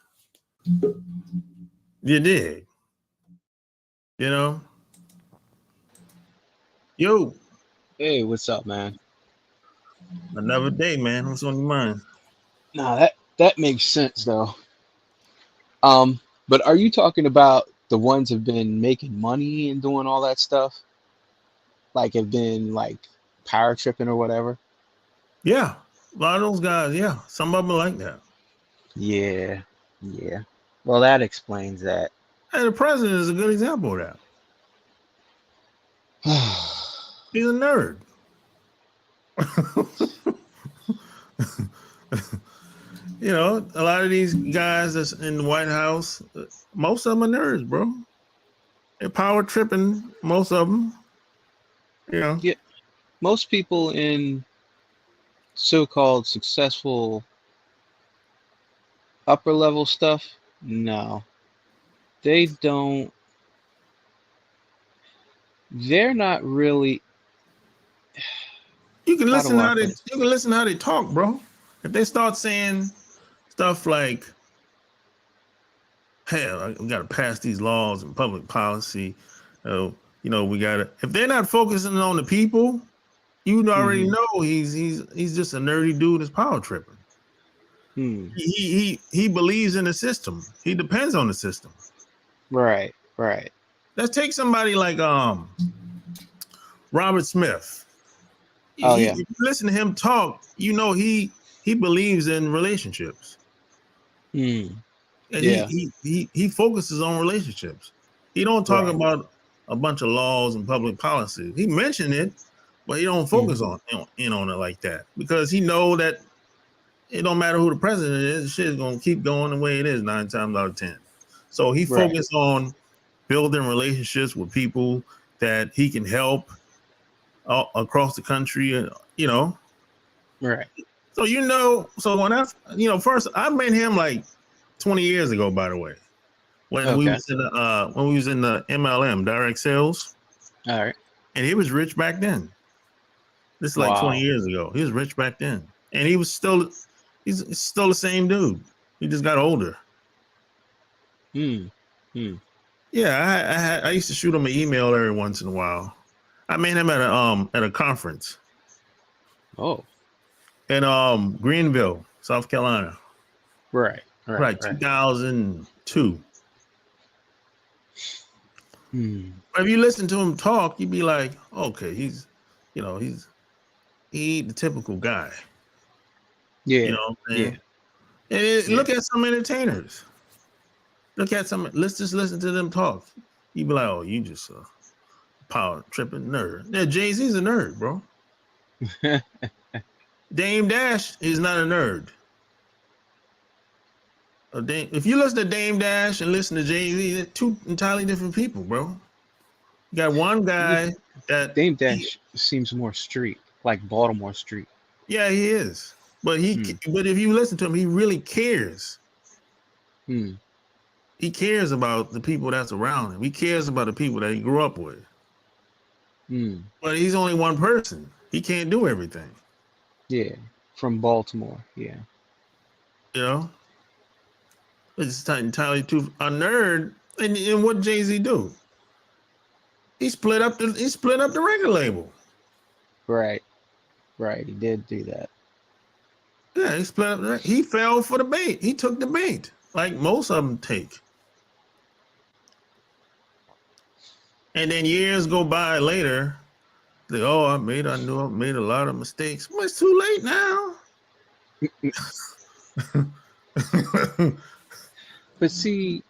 You dig? Yo. Hey, what's up, man? Another day, man. What's on your mind? Nah, that makes sense though. But are you talking about the ones have been making money and doing all that stuff? Like have been like power tripping or whatever? Yeah. A lot of those guys, yeah. Some of them are like that. Yeah. Well, that explains that. And the president is a good example of that. He's a nerd. You know, a lot of these guys that's in the White House, most of them are nerds, bro. They're power tripping, most of them. You know, Yeah, most people in so-called successful upper level stuff, no, they don't. They're not really. you can How listen do I how they put it? you can listen how they talk, bro. If they start saying stuff like, "Hell, we got to pass these laws and public policy," you know, we got to. If they're not focusing on the people, you already Mm-hmm. know he's just a nerdy dude that's power tripping. Hmm. He believes in the system. He depends on the system. Right. Right. Let's take somebody like Robert Smith. Oh yeah. If you listen to him talk, you know he believes in relationships, Hmm. and Yeah. he focuses on relationships. He don't talk Right. about a bunch of laws and public policy. He mentioned it, but he don't focus Mm-hmm. on it like that because he know that it don't matter who the president is, the shit is gonna keep going the way it is 9 times out of 10. So he Right. focused on building relationships with people that he can help across the country, you know. Right. So you know, so first I met him like 20 years ago, by the way, when we Okay. was in the MLM direct sales, All right. and he was rich back then. This is like 20 Wow. years ago. He was rich back then, and he's still the same dude. He just got older. Hmm. Hmm. Yeah, I used to shoot him an email every once in a while. I met him at a conference Oh. in Greenville, South Carolina, Right. Right. right, Right. 2002. Hmm. But if you listen to him talk, you'd be like, okay, you know, he the typical guy. You Yeah. know what I'm Yeah. saying? And Yeah. look at some entertainers. Let's just listen to them talk. You'd be like, oh, you just a power tripping nerd. Yeah, Jay-Z's a nerd, bro. Dame Dash is not a nerd. If you listen to Dame Dash and listen to Jay-Z, they're two entirely different people, bro. You got one Yeah. guy that Dame Dash seems more street, like Baltimore street. yeah, he is. But Hmm. but if you listen to him, he really cares. Hmm. He cares about the people that's around him. He cares about the people that he grew up with. Hmm. But he's only one person. He can't do everything. Yeah. From Baltimore. Yeah. You know? It's entirely true. A nerd, and what Jay-Z do? He split up the record label. Right. Right. He did do that. Yeah, he split up he fell for the bait. He took the bait, like most of them take. And then years go by later, they I knew I made a lot of mistakes. Well, it's too late now. But see,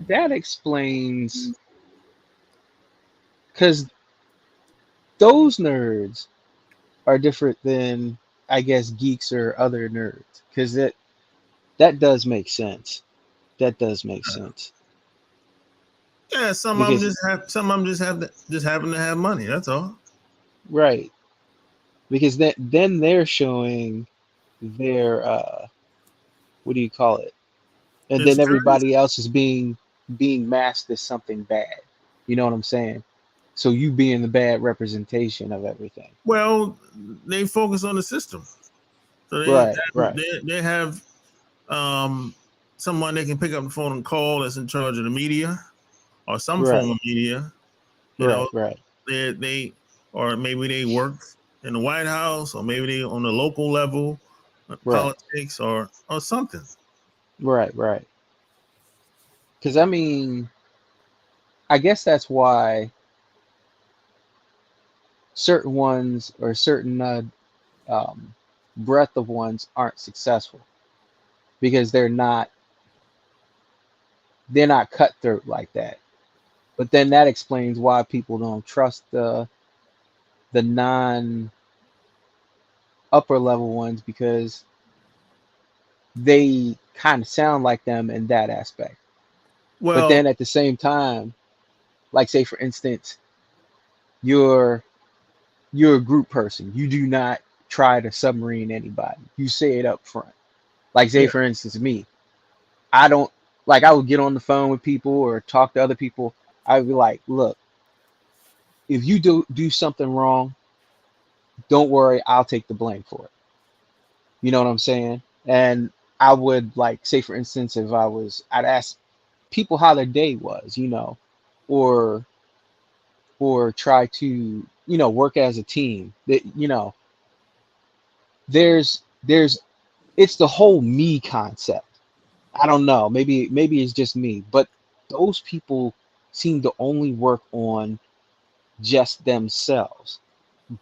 that explains because those nerds are different than, I guess, geeks or other nerds. Because that does make sense. That does make sense. Yeah, some of them Because just happen to have money. That's all. right. Because then they're showing their what do you call it? And then Insecurities? everybody else is being masked as something bad. You know what I'm saying? So you being the bad representation of everything. Well, they focus on the system. So Right, right, they have someone they can pick up the phone and call that's in charge of the media or some form right, of media. You know, right, right, they or maybe they work in the White House or maybe they on the local level, right, politics or something. right, right. Because I mean, I guess that's why certain ones or certain um, breadth of ones aren't successful because they're not they're not cutthroat like that. But then that explains why people don't trust the non upper level ones, because they kind of sound like them in that aspect. But Well, then at the same time, like say for instance, you're a group person. You do not try to submarine anybody. You say it up front. Like say yeah, for instance, me. I don't like I would get on the phone with people or talk to other people. I would be like, look, if you do something wrong, don't worry, I'll take the blame for it. You know what I'm saying? And I would like say for instance, if I'd ask people how their day was, or try to, work as a team. That there's it's the whole me concept. I don't know. Maybe it's just me, but those people seem to only work on just themselves,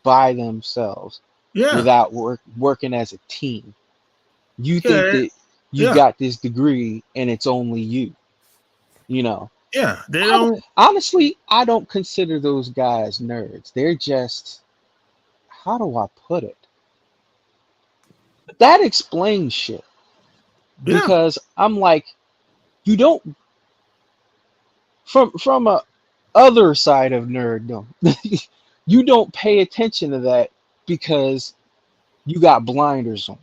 by themselves, yeah, without working as a team. You think yeah, that you yeah, got this degree and it's only you, you know. yeah. They I don't, don't. honestly, I don't consider those guys nerds. They're just, how do I put it? That explains shit, Yeah, because I'm like, you don't, from a other side of nerddom, you don't pay attention to that because you got blinders on.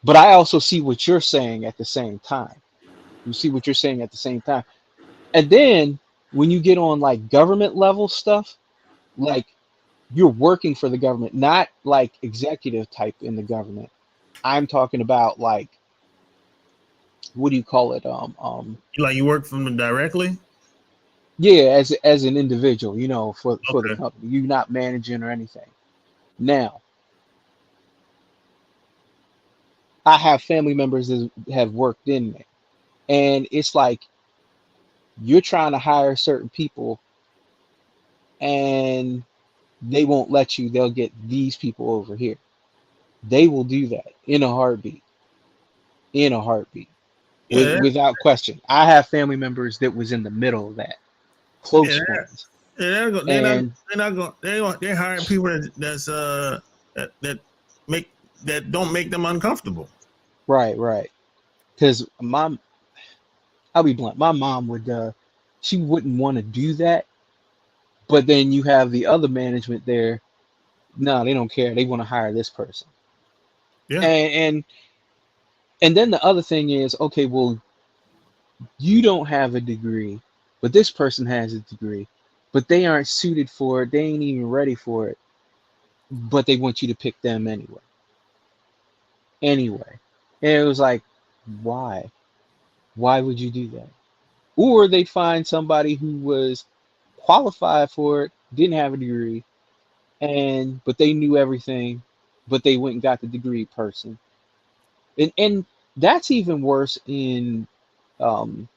But I also see what you're saying at the same time. You see what you're saying at the same time. And then when you get on like government level stuff, like you're working for the government, not like executive type in the government. I'm talking about like, what do you call it? like you work from them directly. Yeah, as an individual, for the Okay. company. You're not managing or anything. Now, I have family members that have worked in there, and it's like you're trying to hire certain people, and they won't let you. They'll get these people over here. They will do that in a heartbeat. In a heartbeat, Yeah, without question. I have family members that was in the middle of that, yeah. close ones, They're not. and They're not going. They're hiring people that make that don't make them uncomfortable. right, right. Because I'll be blunt. My mom would, she wouldn't want to do that, but then you have the other management there. No, they don't care. They want to hire this person, Yeah, and and then the other thing is, okay, well, you don't have a degree, but this person has a degree, but they aren't suited for it. They ain't even ready for it, but they want you to pick them anyway. Anyway, and it was like, why? Why would you do that? Or they'd find somebody who was qualified for it, didn't have a degree, and but they knew everything, but they went and got the degree person. And that's even worse in um,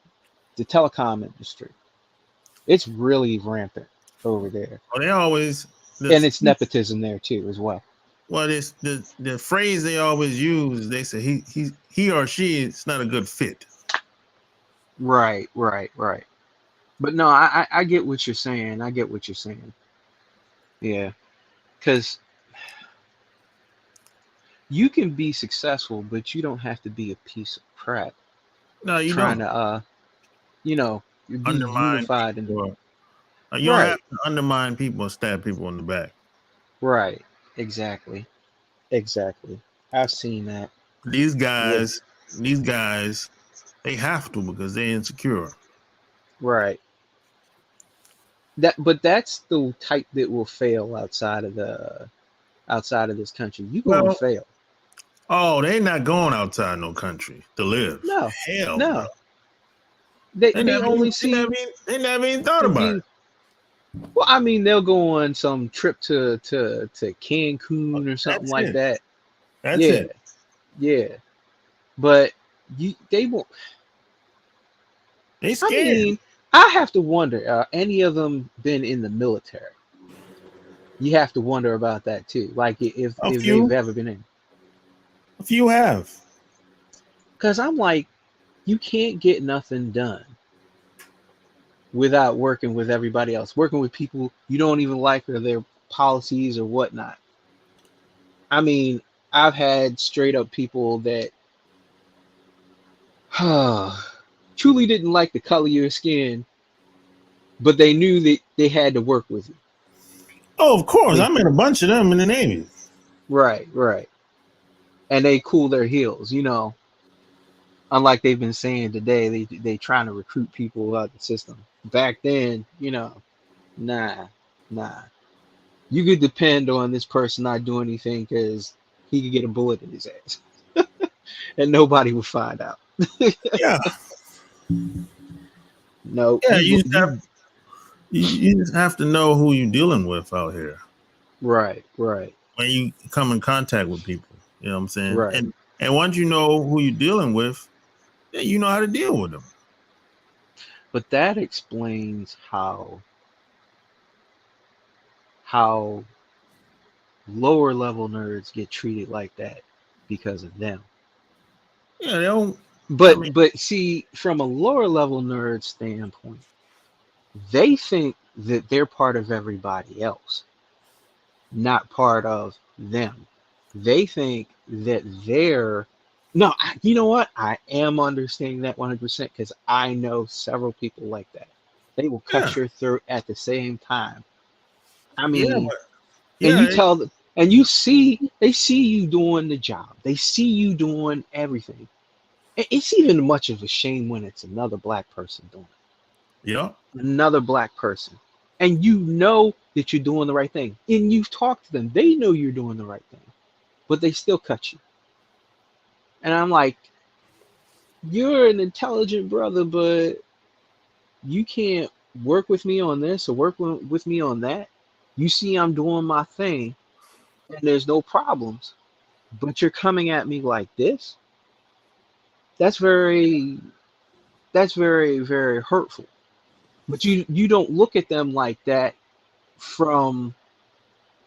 the telecom industry. It's really rampant over there, well, they always and the it's nepotism there too as well. well, it's the phrase they always use. They say he or she is not a good fit. Right, right, right. But no, I get what you're saying. I get what you're saying. Yeah, because you can be successful, but you don't have to be a piece of crap No, you trying don't to you know, be undermine unified and people. You don't have right, to undermine people and stab people in the back. right, exactly, exactly. I've seen that These with guys, these guys, they have to because they're insecure. right. But that's the type that will fail outside of this country. You gonna Well, fail. oh, they not going outside no country to live. No, Hell no. no. They They they never, even, only see they never even thought if about you. Well, I mean, they'll go on some trip to it. Cancun or something That's like it. that. That's Yeah, it. yeah. But they won't. They I scared. mean, I have to wonder. Any of them been in the military? You have to wonder about that too. Like A if they've few, ever been in. a few have. Because I'm like, you can't get nothing done without working with everybody else, working with people you don't even like or their policies or whatnot. I mean, I've had straight up people that truly didn't like the color of your skin, but they knew that they had to work with you. Oh, of course. They, I met a bunch of them in the Navy. right. And they cool their heels, you know. Unlike they've been saying today, they trying to recruit people out the system. Back then, you know, nah. You could depend on this person not doing anything because he could get a bullet in his ass, and nobody would find out. Yeah. No, Yeah, you just have to know who you're dealing with out here right, when you come in contact with people. You know what I'm saying? right. And once you know who you're dealing with, then you know how to deal with them. But that explains how lower level nerds get treated like that because of them. Yeah, they don't. But see, from a lower level nerd standpoint, they think that they're part of everybody else, not part of them. They think that they're no. You know what? I am understanding that 100% because I know several people like that. They will cut your throat at the same time. I mean, and you tell them, and they see you doing the job. They see you doing everything. It's even much of a shame when it's another black person doing it. Yeah. Another black person. And you know that you're doing the right thing. And you've talked to them. They know you're doing the right thing. But they still cut you. And I'm like, you're an intelligent brother, but you can't work with me on this or work with me on that. You see I'm doing my thing and there's no problems. But you're coming at me like this? That's very, very hurtful. But you don't look at them like that from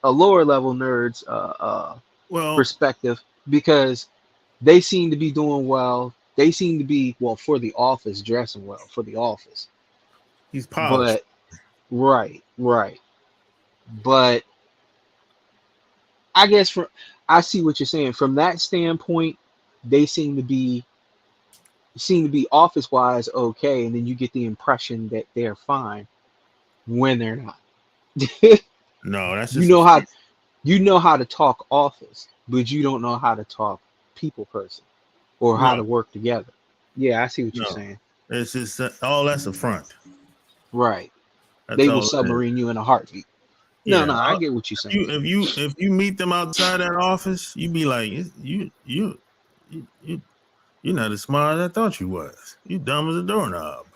a lower level nerd's perspective because they seem to be doing well. They seem to be for the office, dressing well for the office. He's polished. But right. But I guess I see what you're saying. From that standpoint, they seem to be office wise okay, and then you get the impression that they're fine when they're not. No, that's just you know how to talk office, but you don't know how to talk people person or how to work together. Yeah, I see what you're saying. It's just that's a front. Right. That's they will submarine you in a heartbeat. No, I get what you're saying. If you meet them outside that office, you be like, you're not as smart as I thought you was. You dumb as a doorknob.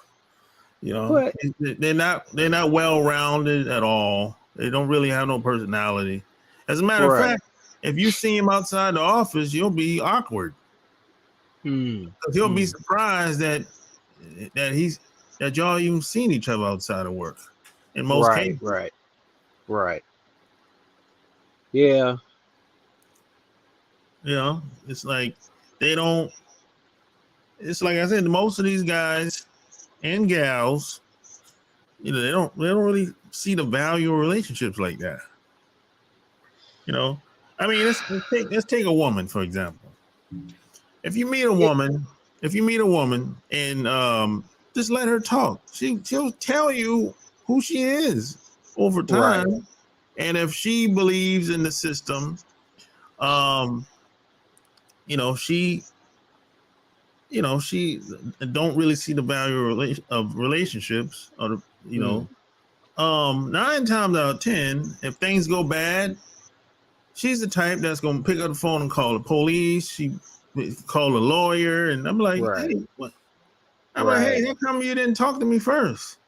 You know, but they're not well rounded at all. They don't really have no personality. As a matter of fact, if you see him outside the office, you'll be awkward. He'll be surprised that y'all even seen each other outside of work. In most cases, right. Yeah. You know, it's like they don't. It's like I said, most of these guys and gals, you know, they don't really see the value of relationships like that. You know, I mean, let's take a woman for example. If you meet a woman and just let her talk, she'll tell you who she is over time, right. And if she believes in the system, she don't really see the value of relationships, or 9 times out of 10, if things go bad, she's the type that's gonna pick up the phone and call the police. She call a lawyer, and I'm like, right. Hey, what? I'm like, hey, how come you didn't talk to me first?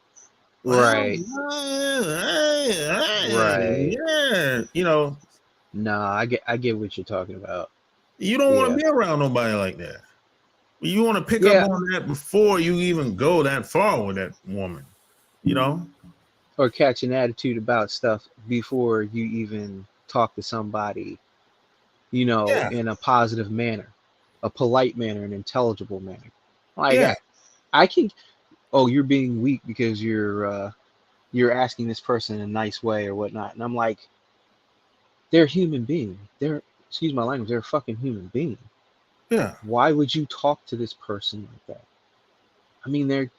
Right. Right. Yeah. You know. No, I get what you're talking about. You don't want to be around nobody like that. You want to pick up on that before you even go that far with that woman, you know? Or catch an attitude about stuff before you even talk to somebody, in a positive manner, a polite manner, an intelligible manner. Like I can. Oh, you're being weak because you're asking this person in a nice way or whatnot, and I'm like, they're a human being. They're excuse my language. They're a fucking human being. Yeah. Why would you talk to this person like that? I mean, they're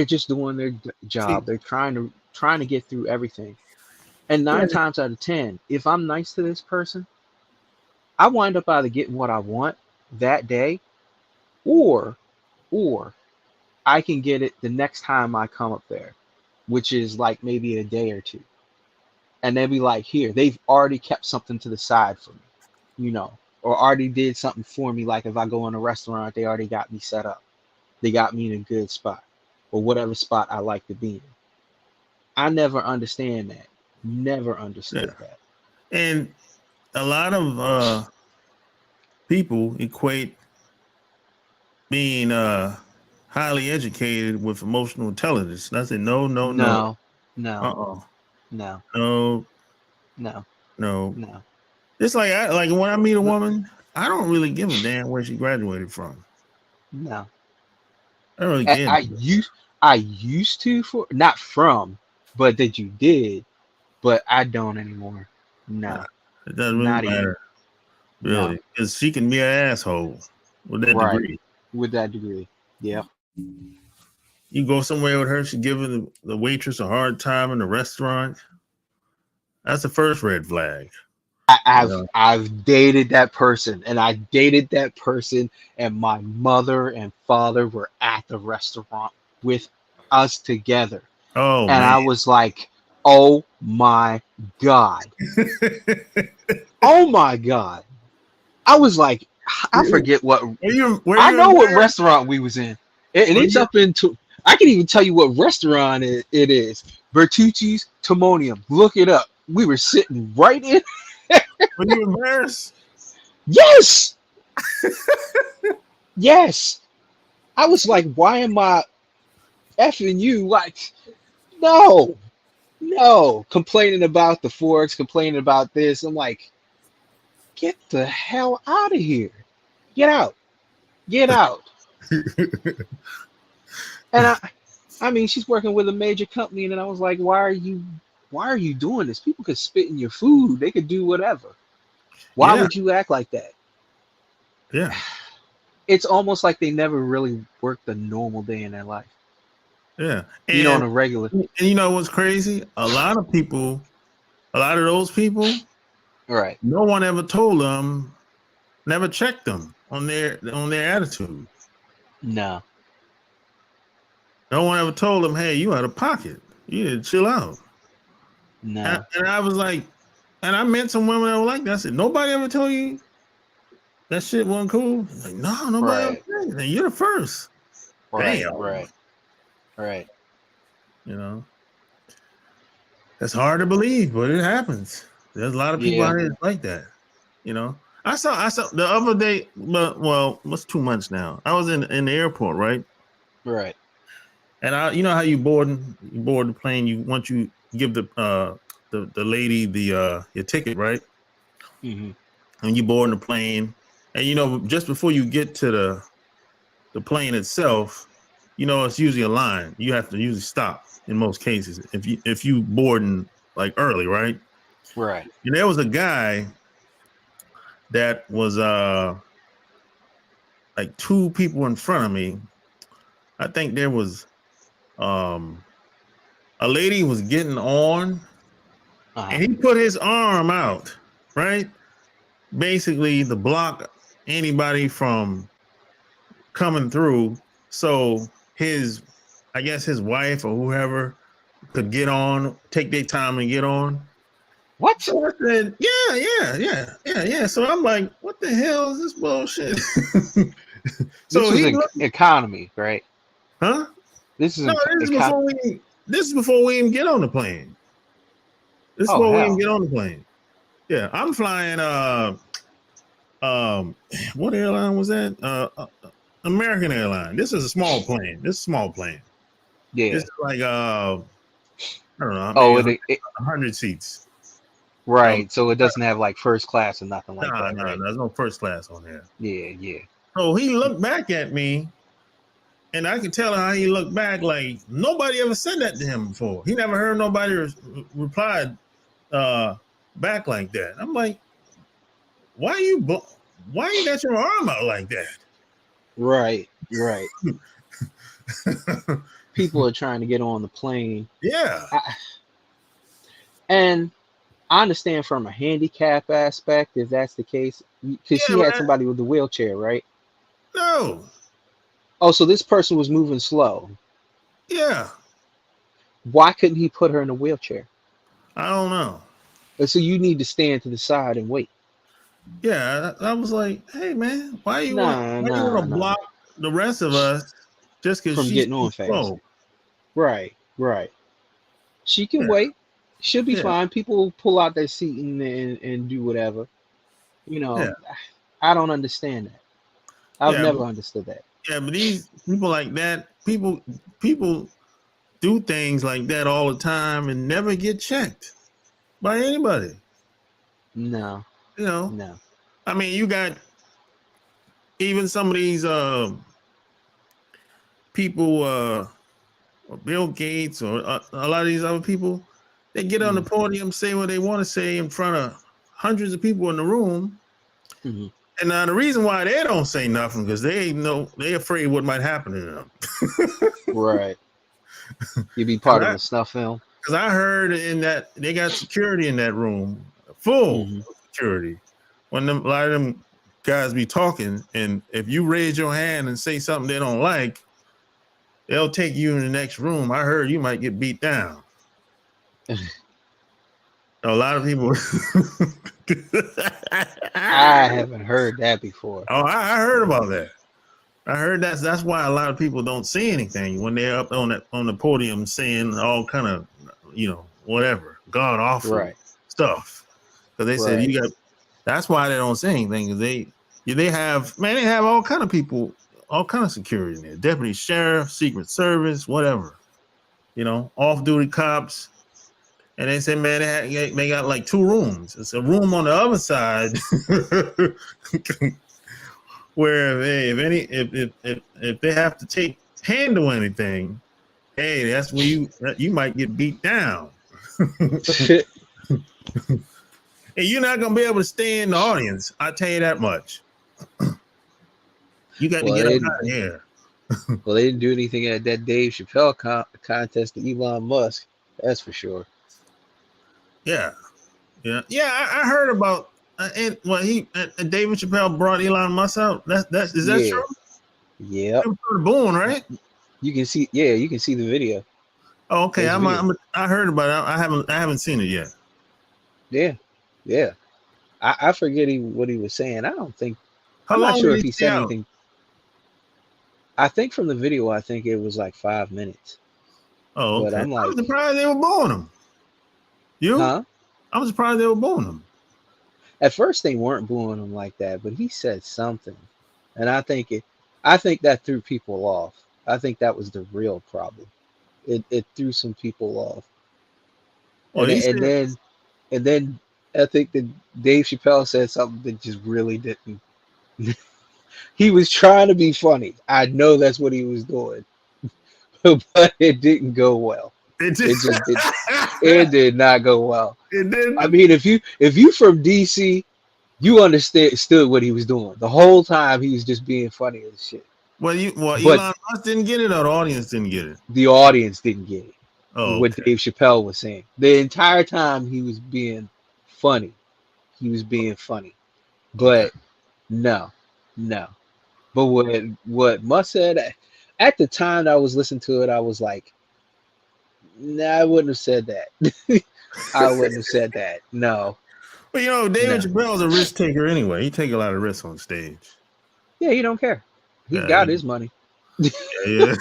just doing their See, job. They're trying to get through everything. And yeah, 9 times out of 10, if I'm nice to this person, I wind up either getting what I want that day, or or I can get it the next time I come up there, which is like maybe a day or two. And they'll be like, here, they've already kept something to the side for me, or already did something for me. Like if I go in a restaurant, they already got me set up. They got me in a good spot, or whatever spot I like to be in. I never understand that. Never understood that. and a lot of people equate being highly educated with emotional intelligence. And I said, no, no, no. No, Uh-uh. no, No, no, no. no. It's like when I meet a woman, I don't really give a damn where she graduated from. No. I don't really care. I used to, for not from, but that you did, but I don't anymore. No, It doesn't really not even. matter, really, No. because she can be an asshole with that Right. degree. With that degree. Yep. You go somewhere with her, she giving the waitress a hard time in the restaurant. That's the first red flag. I've dated that person, and I dated that person, and my mother and father were at the restaurant with us together. Oh And man. I was like, oh my God. Oh my God. I was like, I forget what I know what restaurant we was in. And it's up into I can even tell you what restaurant it is. Bertucci's Timonium. Look it up. We were sitting right in. Were you embarrassed? Yes. Yes. I was like, why am I effing you? Like, no. Complaining about the forks, complaining about this. I'm like, get the hell out of here. Get out. Get out. And I mean, she's working with a major company, and then I was like, why are you doing this? People could spit in your food. They could do whatever. Why would you act like that? Yeah. It's almost like they never really worked a normal day in their life. Yeah. And, on a regular. And you know what's crazy? A lot of those people, right. No one ever told them, never checked them on their attitude. No. No one ever told them, hey, you out of pocket. You need to chill out. No. And I was like, and I met some women that were like that. I said, nobody ever told you that shit wasn't cool? Like, no, nobody ever said it. You're the first. Right. Damn. Right. You know, it's hard to believe, but it happens. There's a lot of people out here like that. You know, I saw the other day, well, what's 2 months now? I was in the airport, right? Right. And you know how you board the plane, once you give the lady your ticket, right? Mm-hmm. And you board the plane, and you know, just before you get to the plane itself, you know, it's usually a line. You have to usually stop in most cases if you boarding like early, right? Right. And there was a guy that was like 2 people in front of me. I think there was a lady was getting on, and he put his arm out, right? Basically to block anybody from coming through. So I guess his wife or whoever could get on, take their time and get on. What? So I said, yeah. So I'm like, what the hell is this bullshit? So this is economy, right? Huh? This is before we even get on the plane. This is before we even get on the plane. Yeah, I'm flying what airline was that? American airline. This is a small plane. Yeah. This is like I don't know, 100 seats. Right. So it doesn't have like first class or nothing like that. No, there's no first class on there. Yeah. So he looked back at me, and I could tell how he looked back like nobody ever said that to him before. He never heard nobody reply back like that. I'm like, why you got your arm out like that? Right. People are trying to get on the plane. Yeah. And I understand from a handicap aspect if that's the case, because he had somebody with a wheelchair, right? No. Oh, so this person was moving slow. Yeah. Why couldn't he put her in a wheelchair? I don't know. So you need to stand to the side and wait. Yeah, I was like, hey man, why you want to block the rest of us just because from she's getting on fast? slow? Right. She can wait. She'll be fine. People pull out their seat and do whatever. You know, I don't understand that. I've never understood that. Yeah, but these people like that, people do things like that all the time and never get checked by anybody. No. You know? No. I mean, you got even some of these people, Bill Gates or a lot of these other people, they get on the podium, say what they want to say in front of hundreds of people in the room. Mm-hmm. And the reason why they don't say nothing because they afraid what might happen to them. Right. You be part of a snuff film. Because I heard in that they got security in that room, full security. When a lot of them guys be talking, and if you raise your hand and say something they don't like, they'll take you in the next room. I heard you might get beat down. A lot of people. I haven't heard that before. Oh, I heard about that. I heard that's why a lot of people don't say anything when they're up on the podium saying all kind of, whatever, god awful stuff. Because they said you got. That's why they don't say anything. Because they have all kind of people, all kind of security in there. Deputy sheriff, Secret Service, whatever. Off-duty cops. And they said, man, they got like 2 rooms. It's a room on the other side where if they have to handle anything, hey, that's where you might get beat down. And you're not gonna be able to stay in the audience. I'll tell you that much. You got to get up out of here. Well, they didn't do anything at that Dave Chappelle contest to Elon Musk. That's for sure. Yeah. I heard about David Chappelle brought Elon Musk out. Is that true? Yeah. Booing, right? You can see. Yeah, you can see the video. Oh, okay. I heard about it. I haven't seen it yet. Yeah. I forget what he was saying. I'm How not long sure did if he he said stay out? anything. I think from the video, I think it was like 5 minutes. Oh, okay. But I'm like, I'm surprised they were booing him. You? Huh? I'm surprised they were booing him. At first, they weren't booing him like that, but he said something, and I think that threw people off. I think that was the real problem. It threw some people off. Well, and then I think that Dave Chappelle said something that just really didn't. He was trying to be funny. I know that's what he was doing, but it didn't go well. It did not go well. It didn't. I mean, if you from DC, you understood what he was doing. The whole time he was just being funny as shit. Elon Musk didn't get it, or the audience didn't get it? The audience didn't get it. Oh, what Dave Chappelle was saying. The entire time he was being funny. But no. But what Musk said at the time that I was listening to it, I was like, nah, I wouldn't have said that. I wouldn't have said that. No. But David Chappelle's a risk taker anyway. He take a lot of risks on stage. Yeah, he don't care. He got his money. Yeah.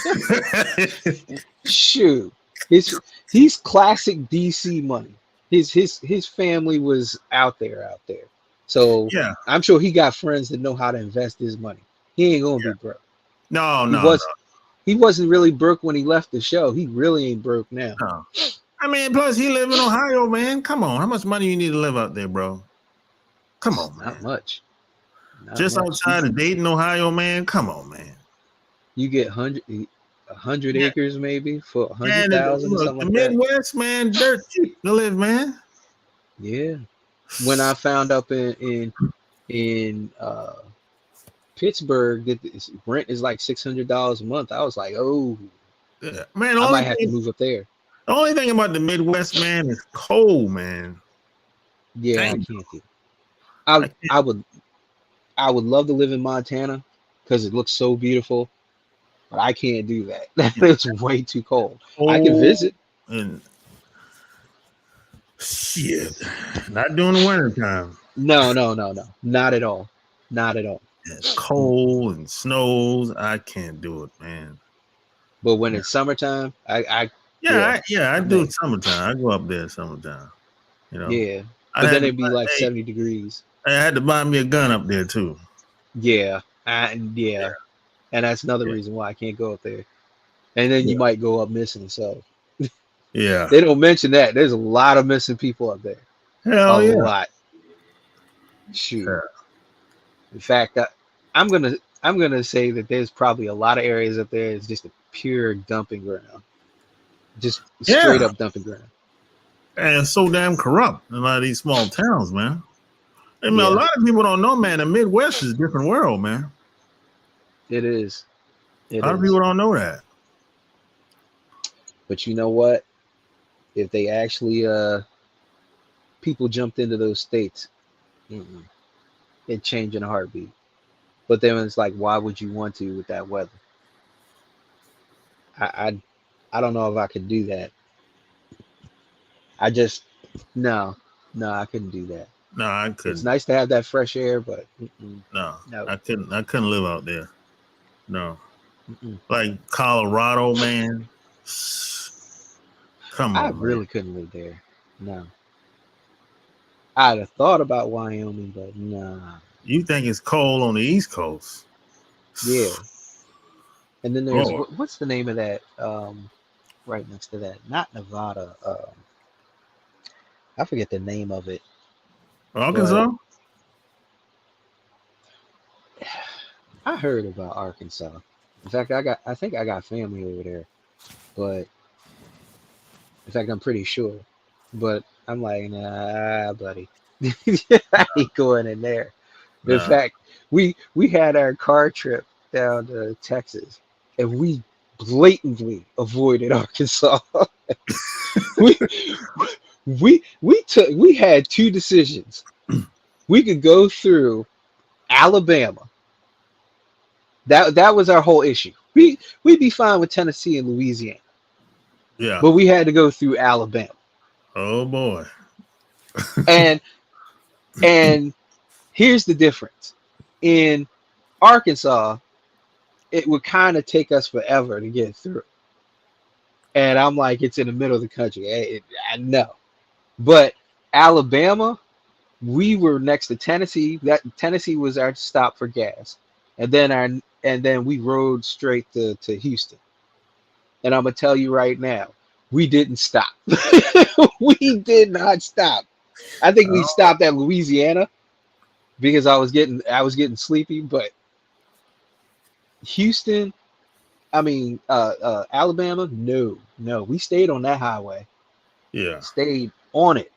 Shoot. He's classic DC money. His family was out there. So yeah. I'm sure he got friends that know how to invest his money. He ain't gonna be broke. No. He wasn't really broke when he left the show. He really ain't broke now. No. I mean, plus he live in Ohio, man. Come on, how much money you need to live out there, bro? Come on, man. Not much. Not Just much. outside of Dayton, Ohio, man. Come on, man. You get 100 Yeah. acres maybe for Man, 100,000 or something the like that. Midwest, man, dirt cheap to live, man. Yeah. When I found up in Pittsburgh that rent is like $600 a month, I was like, oh, Yeah. Man, I might have to move up there. the only thing about the Midwest, man, is cold, man. Yeah, Dang. I can't do. I would love to live in Montana because it looks so beautiful, but I can't do that. It's way too cold. I can visit. And shit, not during the winter time. No, not at all. Not at all. It's cold and snows. I can't do it, man. But when it's summertime, I do it summertime. I go up there summertime. You know. Yeah. But then it'd be like 70 degrees. I had to buy me a gun up there too. Yeah. And that's another reason why I can't go up there. And then you might go up missing. So yeah, they don't mention that. There's a lot of missing people up there. Hell a yeah. lot. Shoot. Yeah. In fact, I'm gonna say that there's probably a lot of areas up there. It's just a pure dumping ground, just straight up dumping ground. And it's so damn corrupt in a lot of these small towns, man. I mean, a lot of people don't know, man. The Midwest is a different world, man. It is. A lot of people don't know that. But you know what? If they actually people jumped into those states, it'd change in a heartbeat. But then it's like, why would you want to with that weather? I don't know if I could do that. I just no, I couldn't do that. No, I couldn't. It's nice to have that fresh air, but no, I couldn't live out there. No, like Colorado, man. Come on, I really couldn't live there. No, I'd have thought about Wyoming, but nah. You think it's cold on the East Coast? Yeah. And then there's what's the name of that? Right next to that, not Nevada. I forget the name of it. Arkansas? I heard about Arkansas. In fact, I think I got family over there, but in fact, I'm pretty sure. But I'm like, nah, buddy, I ain't going in there. In fact, we had our car trip down to Texas, and we blatantly avoided Arkansas. we had two decisions. We could go through Alabama. That was our whole issue. We'd be fine with Tennessee and Louisiana. Yeah. But we had to go through Alabama. Oh boy. and here's the difference. In Arkansas, it would kind of take us forever to get through. And I'm like, it's in the middle of the country. I know. But Alabama, we were next to Tennessee. That Tennessee was our stop for gas. And then we rode straight to Houston. And I'm gonna tell you right now, we didn't stop. We did not stop. I think we stopped at Louisiana because I was getting sleepy, but Houston, Alabama, no, we stayed on that highway. Yeah, stayed on it.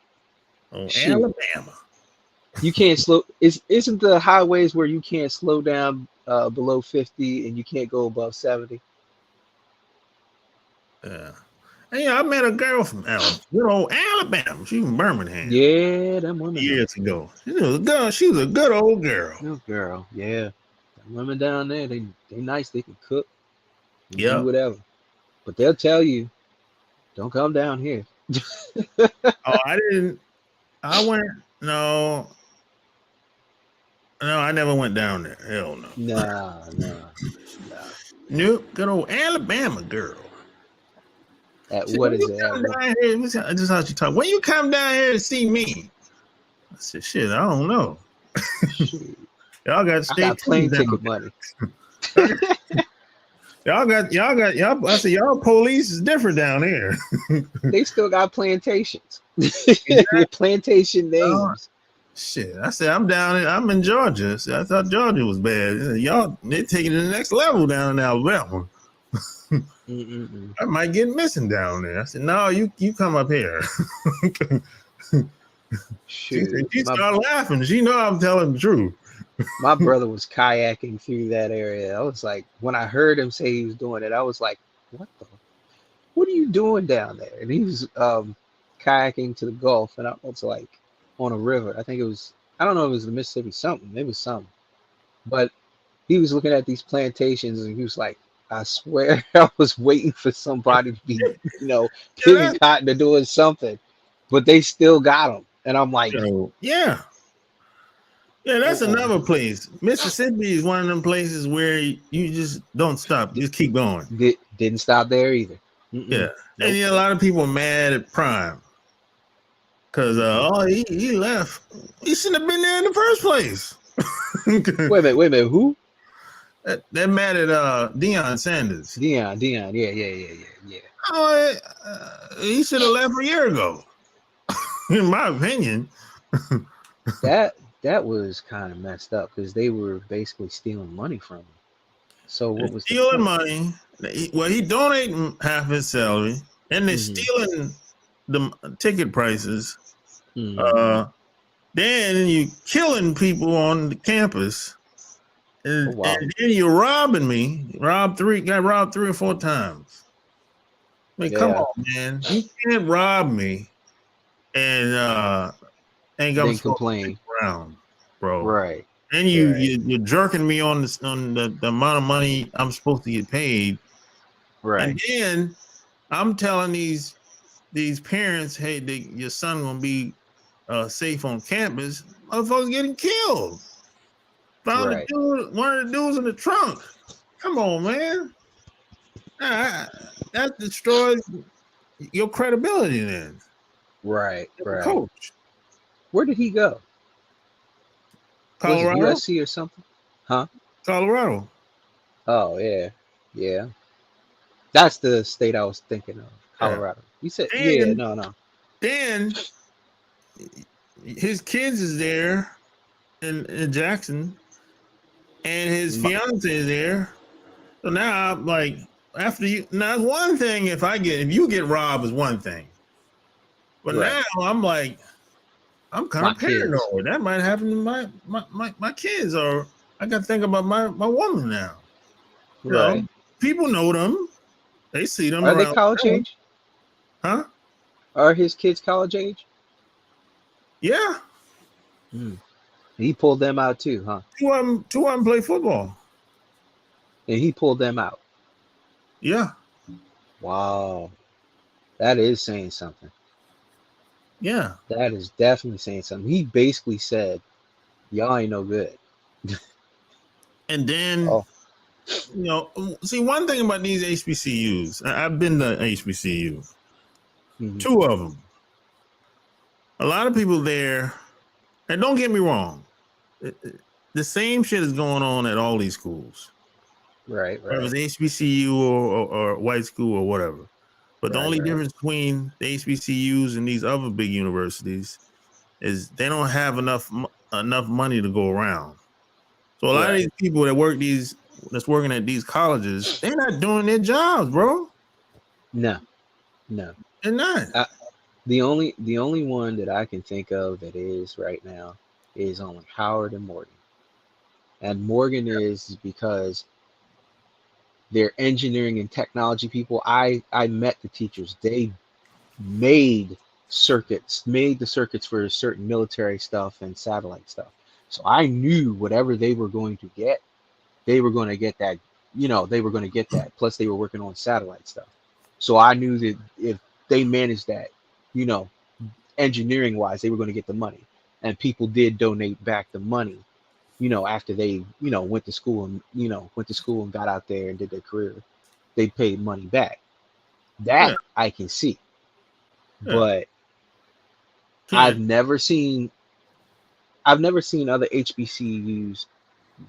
Alabama. You can't slow. Isn't the highways where you can't slow down below 50 and you can't go above 70? Yeah. Hey, I met a girl from Alabama. She from Birmingham. Yeah, them women. Years ago. She was a good old girl. Good girl. Yeah. Them women down there, they nice. They can cook. Yeah. Do whatever. But they'll tell you, don't come down here. No, I never went down there. Hell no. Nah. Nope. Good old Alabama girl. What is it? Just how she talk. When you come down here to see me, I said, "Shit, I don't know." Y'all got state plane ticket money. y'all. I said, y'all police is different down here. They still got plantations. Plantation names. Shit, I said I'm I'm in Georgia. I thought Georgia was bad. Y'all, they're taking it to the next level down in Alabama. I might get missing down there. I said, no, you come up here. She started laughing. She know I'm telling the truth. My brother was kayaking through that area. I was like, when I heard him say he was doing it, I was like, what are you doing down there? And he was kayaking to the Gulf, and it's like on a river. I think it was, I don't know if it was the Mississippi something. It was something. But he was looking at these plantations, and he was like, I swear I was waiting for somebody to be, picking cotton or doing something, but they still got him. And I'm like, yeah, that's another place. Mississippi is one of them places where you just don't stop. Just keep going. Didn't stop there either. Yeah. Nope. And a lot of people are mad at Prime because he left. He shouldn't have been there in the first place. Wait a minute. Who? They're mad at Deion Sanders. Deion, yeah. Oh, he should have left a year ago, in my opinion. That was kind of messed up because they were basically stealing money from him. So what was stealing money? Well, he donating half his salary, and they're stealing the ticket prices. Then you killing people on the campus, and then you're robbing me. Got robbed 3 or 4 times. I mean, come on, man! You can't rob me and ain't gonna complain around, bro. Right. And you're jerking me on the amount of money I'm supposed to get paid. Right. And then I'm telling these parents, hey, your son gonna be safe on campus. Motherfuckers getting killed. Found one of the dudes in the trunk. Come on, man. That destroys your credibility then. Right. Coach. Where did he go? Colorado? Was it USC or something? Huh? Colorado. Oh, yeah. That's the state I was thinking of. Colorado. You said, no. Then his kids is there in Jackson, and his fiance is there. So now I'm like, after you, now it's one thing if you get robbed is one thing, but now I'm like, I'm kind of paranoid. Kids. That might happen to my kids, or I got to think about my woman now. You know, people know them. They see them. Are they college age? Huh? Are his kids college age? Yeah. He pulled them out too, huh? Two of them play football. And he pulled them out. Yeah. Wow. That is saying something. Yeah. That is definitely saying something. He basically said, y'all ain't no good. And then, see, one thing about these HBCUs, I've been to HBCU, 2 of them. A lot of people there, and don't get me wrong, the same shit is going on at all these schools. Right. Whether it's HBCU or white school or whatever. But the only difference between the HBCUs and these other big universities is they don't have enough money to go around. So a lot of these people that's working at these colleges, they're not doing their jobs, bro. No. They're not. The only one that I can think of that is right now is only Howard and Morgan. And Morgan is because they're engineering and technology people. I met the teachers. They made the circuits for certain military stuff and satellite stuff. So I knew whatever they were going to get that, they were going to get that. Plus they were working on satellite stuff. So I knew that if they managed that, engineering wise, they were going to get the money. And people did donate back the money, after they, went to school and got out there and did their career. They paid money back. That I can see. But I've never seen other HBCUs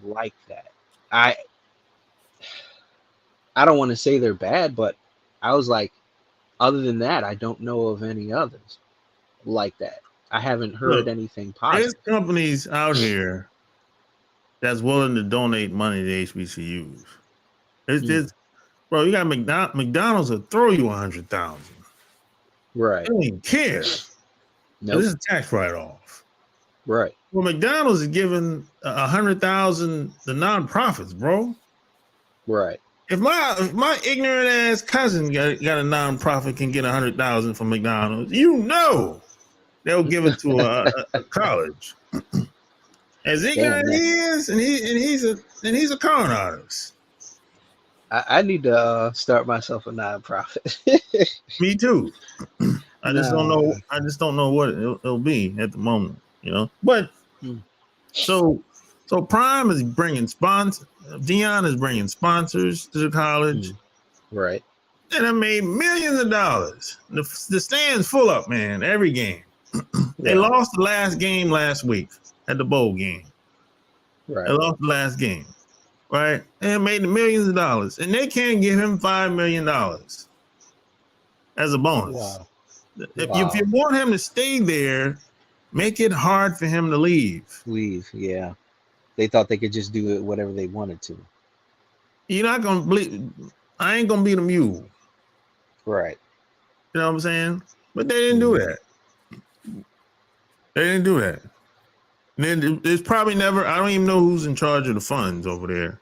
like that. I don't want to say they're bad, but I was like, other than that, I don't know of any others like that. I haven't heard Look, anything there's positive. companies out here that's willing to donate money to HBCUs. It's just, bro, you got McDonald's will throw you 100,000. Right. They don't even care. Nope. This is a tax write-off. Right. Well, McDonald's is giving 100,000 to nonprofits, bro. Right. If my ignorant ass cousin got a nonprofit can get 100,000 from McDonald's, you know they'll give it to a college. As ignorant Damn, he is, and he's a con artist. I need to start myself a nonprofit. Me too. I just don't know. Nah. I just don't know what it'll be at the moment, you know. But so Prime is bringing sponsors. Dion is bringing sponsors to the college. Right. And I made millions of dollars. The stands full up, man. Every game. They lost the last game last week at the bowl game. Right. They lost the last game. Right? And made millions of dollars. And they can't give him $5 million as a bonus. Wow. If you want him to stay there, make it hard for him to leave. Yeah. They thought they could just do it whatever they wanted to. You're not gonna believe. I ain't gonna beat a mule. Right. You know what I'm saying? But they didn't do that. They didn't do that. And then there's probably never. I don't even know who's in charge of the funds over there.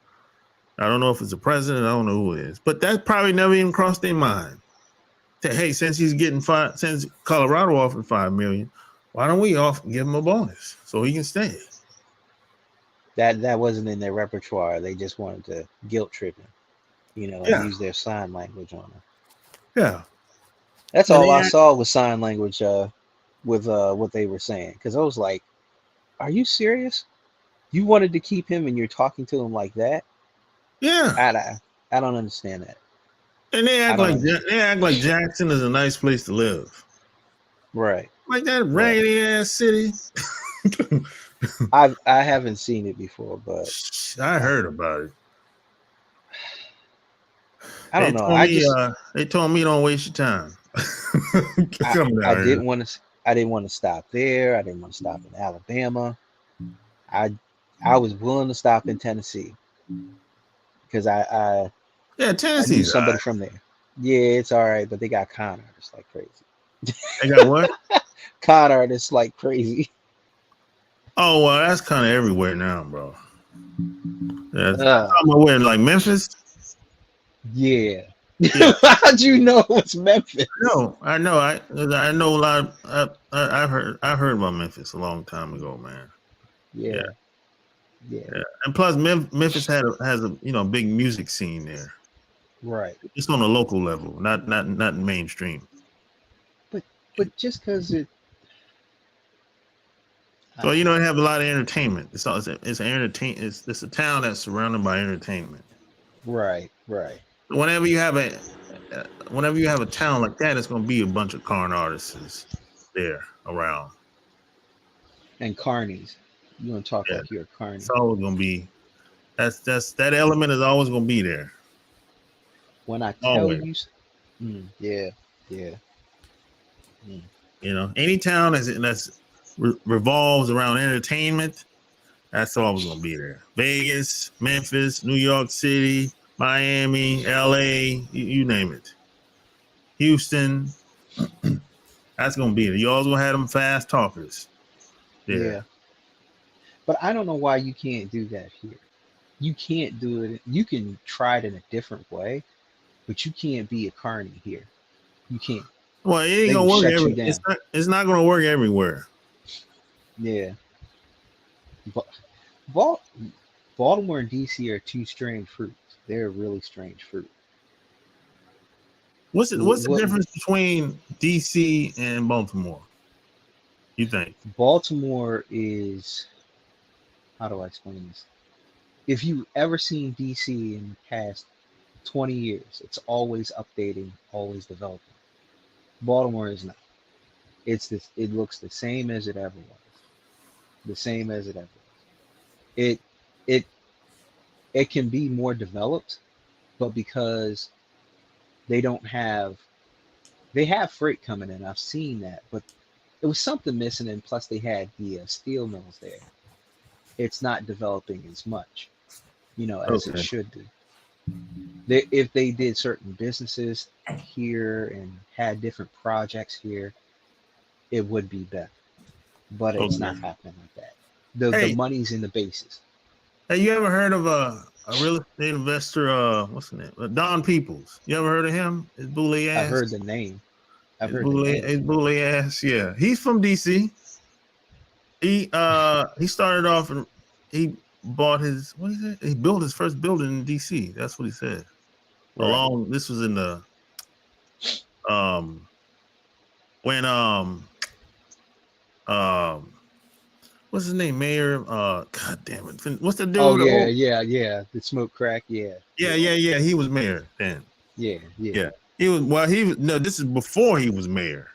I don't know if it's the president. I don't know who it is. But that probably never even crossed their mind. That, hey, since Colorado offered $5 million, why don't we give him a bonus so he can stay? That wasn't in their repertoire. They just wanted to guilt trip him, and use their sign language on him. Yeah. That's all I saw was sign language with what they were saying. Because I was like, are you serious? You wanted to keep him and you're talking to him like that? Yeah. I don't understand that. And they act like Jackson is a nice place to live. Right. Like that raggedy ass city. I haven't seen it before, but I heard about it. I don't know. They told me don't waste your time. I didn't want to stop there. I didn't want to stop in Alabama. I was willing to stop in Tennessee because I Tennessee. Somebody from there. Yeah, it's all right, but they got con artists like crazy. They got what? Con artists like crazy. Oh well, that's kind of everywhere now, bro. Yeah, where, like Memphis? Yeah. How'd you know it's Memphis? No, I know. I know a lot. I've heard about Memphis a long time ago, man. Yeah. And plus, Memphis has a big music scene there. Right. It's on a local level, not mainstream. But just because it. So it have a lot of entertainment. It's a town that's surrounded by entertainment. Right. Whenever you have a town like that, it's going to be a bunch of con artists there around. And carnies. You want to talk like you're a carny. It's always going to be. That element is always going to be there. When I tell you, yeah. Any town that's revolves around entertainment, that's always going to be there. Vegas, Memphis, New York City, Miami, LA, you name it. Houston, that's going to be there. You always going to have them fast talkers. Yeah. But I don't know why you can't do that here. You can't do it. You can try it in a different way, but you can't be a carny here. You can't. Well, it ain't going to work everywhere. It's not going to work everywhere. Yeah. But Baltimore and DC are two strange fruits. They're a really strange fruit. What's the difference between DC and Baltimore? You think? Baltimore is, how do I explain this? If you've ever seen DC in the past 20 years, it's always updating, always developing. Baltimore is not. It looks the same as it ever was. The same as it ever was. It can be more developed, but because they have freight coming in, I've seen that, but it was something missing, and plus they had the steel mills there. It's not developing as much, as it Okay. should do. If they did certain businesses here and had different projects here, it would be better. But it's Okay. not happening like that. The Hey, money's in the bases. hey, you ever heard of a real estate investor? What's the name? Don Peoples. You ever heard of him? His boule I've ass. heard the name. I've His heard the boule, name. his boule ass. Yeah, he's from DC. He started off and he bought his what is it? He built his first building in DC. That's what he said. Right. This was in the when um what's his name? Mayor God damn it. What's the dude? Oh yeah. The smoke crack. Yeah. Yeah. He was mayor then. Yeah. Yeah. He was no, this is before he was mayor.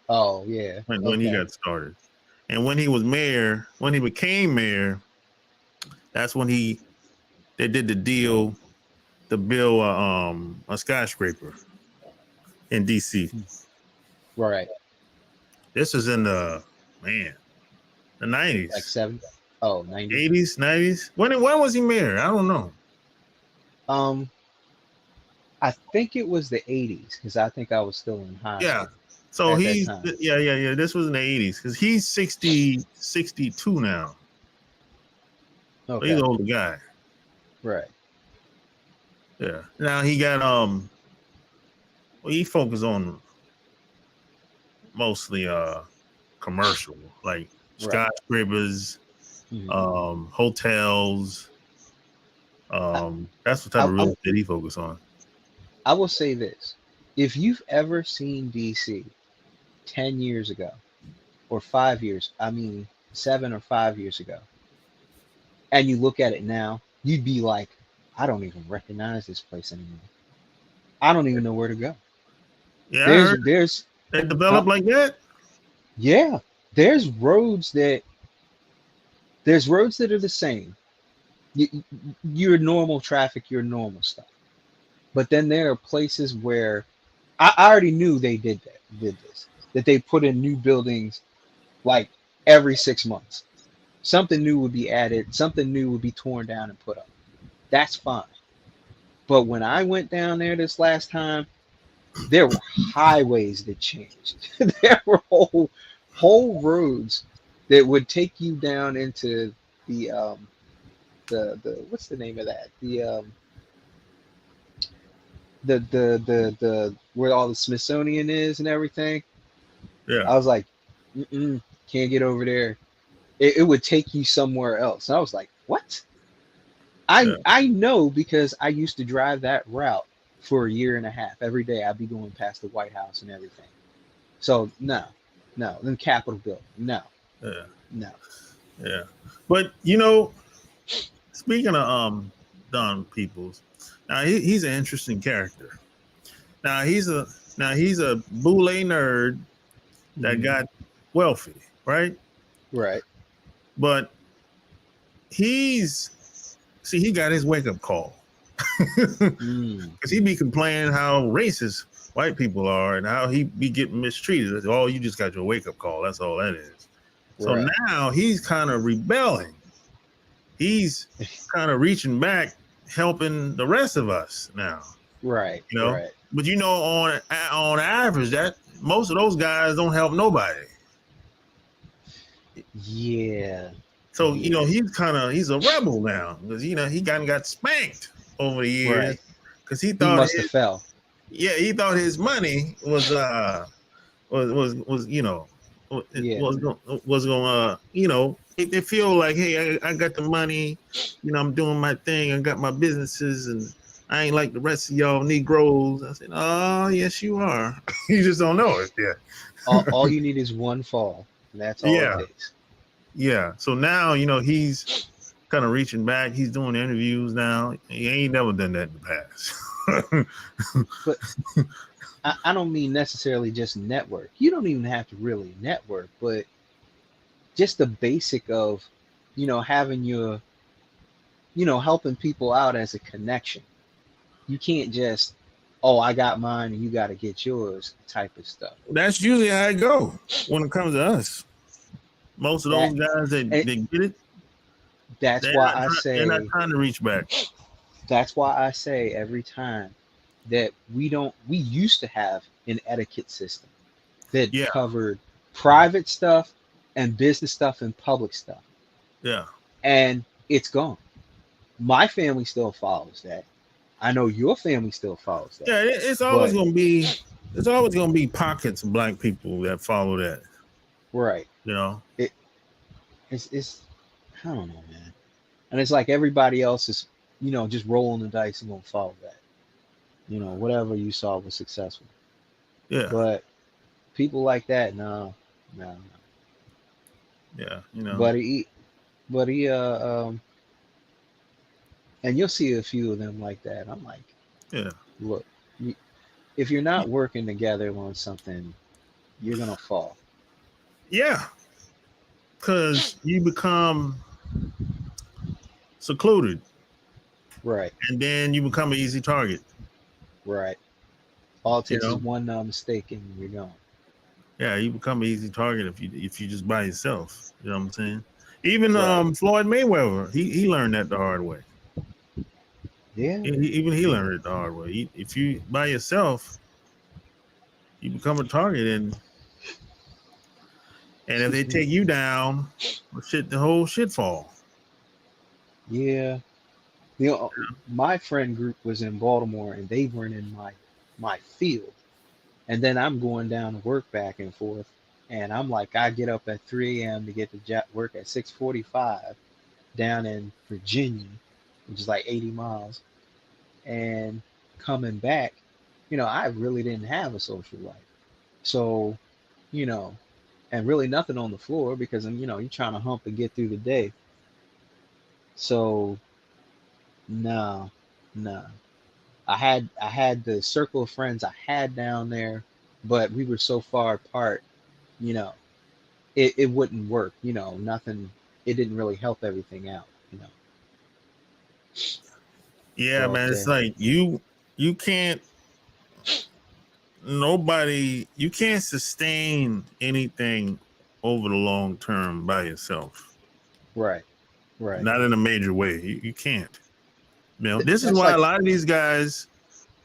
Oh yeah. When he got started. And when he was mayor, when he became mayor, that's when they did the deal to build a skyscraper in DC. Right. This is in the 90s. Like 90s. 80s, 90s. When was he mayor? I don't know. I think it was the 80s because I think I was still in high Yeah. school. So at that he's time. yeah. This was in the 80s because he's 62 now. So Okay. he's an older guy. Right. Yeah. Now he got he focused on mostly commercial, like skyscrapers, hotels. That's what type of real estate he focused on. I will say this. If you've ever seen DC 10 years ago or 5 years, 7 or 5 years ago, and you look at it now, you'd be like, I don't even recognize this place anymore. I don't even know where to go. Yeah, there's they develop like that. Yeah, there's roads that are the same. Your normal traffic, your normal stuff. But then there are places where I already knew they did this, that they put in new buildings like every 6 months. Something new would be added, something new would be torn down and put up. That's fine. But when I went down there this last time, there were highways that changed. There were whole roads that would take you down into the what's the name of that? The where all the Smithsonian is and everything. Yeah. I was like, can't get over there. It would take you somewhere else. And I was like, what? I know because I used to drive that route for a year and a half. Every day I'd be going past the White House and everything. So no. Then Capitol building. No. Yeah. But speaking of Don Peoples, now he's an interesting character. Now he's a boule nerd that got wealthy, right? Right. But he got his wake up call because he be complaining how racist white people are and how he be getting mistreated. Oh, you just got your wake up call. That's all that is. So now he's kind of rebelling. He's kind of reaching back, helping the rest of us now. Right. Right. But on average, that most of those guys don't help nobody. Yeah. So he's a rebel now because he got spanked over the years because he thought he must have fell. Yeah, he thought his money was going they feel like, hey, I got the money, I'm doing my thing, I got my businesses, and I ain't like the rest of y'all Negroes. I said, oh yes, you are. You just don't know it yet. all you need is one fall, and that's all it takes. Yeah. So now, he's kind of reaching back. He's doing interviews now. He ain't never done that in the past. But I don't mean necessarily just network. You don't even have to really network, but just the basic of, having your, helping people out as a connection. You can't just oh, I got mine and you got to get yours type of stuff. That's usually how it go when it comes to us. Most of those guys that get it, that's why I they're not say trying to reach back. that's why I say every time that we used to have an etiquette system that Yeah. covered private stuff and business stuff and public stuff. Yeah. And it's gone. My family still follows that. I know your family still follows that. Yeah, it's always gonna be pockets of black people that follow that. Right. You know? It's I don't know, man. And it's like everybody else is, just rolling the dice and gonna follow that. Whatever you saw was successful. Yeah. But people like that, no. Yeah, But he and you'll see a few of them like that. I'm like, yeah. Look, if you're not working together on something, you're gonna fall. Yeah. Because you become secluded. Right. And then you become an easy target. Right. All it takes is one mistake and you're gone. Yeah, you become an easy target if you just by yourself. You know what I'm saying? Even Right. Floyd Mayweather, he learned that the hard way. Yeah. Even he learned it the hard way. If you by yourself, you become a target, and if they take you down, the whole shit fall. Yeah. My friend group was in Baltimore, and they weren't in my field. And then I'm going down to work back and forth, and I'm like, I get up at 3 a.m. to get to work at 6:45 down in Virginia, which is like 80 miles. And coming back, I really didn't have a social life. So, and really nothing on the floor because you're trying to hump and get through the day. So, no. I had the circle of friends I had down there, but we were so far apart, it wouldn't work. Nothing. It didn't really help everything out. Yeah, But, man, it's like you can't. You can't sustain anything over the long term by yourself. Right. Not in a major way. You can't. This is That's why like- a lot of these guys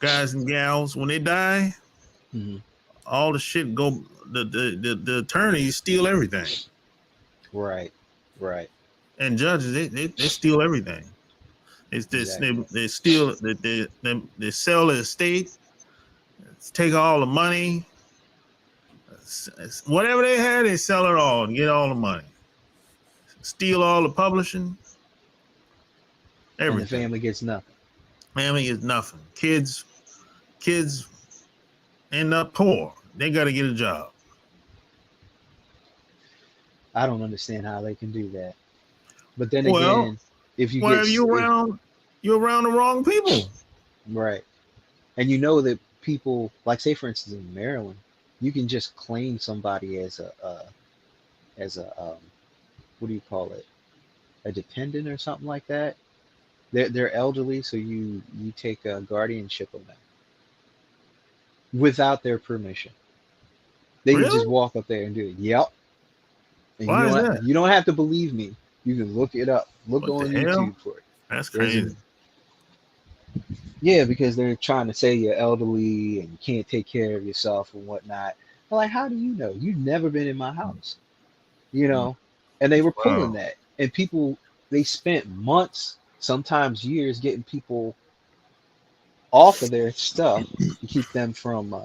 and gals, when they die, Mhm. all the shit go. The attorneys steal everything. Right. And judges, they steal everything. It's this. Exactly. They steal. They sell the estate. Take all the money. Whatever they had, they sell it all and get all the money. Steal all the publishing. Everything. And the family gets nothing. Family gets nothing. Kids end up poor. They got to get a job. I don't understand how they can do that. But then again, if you get you're around the wrong people. Right. And that people, like say for instance in Maryland, you can just claim somebody as a what do you call it? A dependent or something like that. They're elderly, so you take a guardianship of them without their permission. They can just walk up there and do it. Yep. And Why is that? You don't have to believe me. You can look it up. Look on YouTube for it. That's crazy. Yeah, because they're trying to say you're elderly and you can't take care of yourself and whatnot. I'm like, how do you know? You've never been in my house. And they were pulling that. And people, they spent months, sometimes years, getting people off of their stuff to keep them from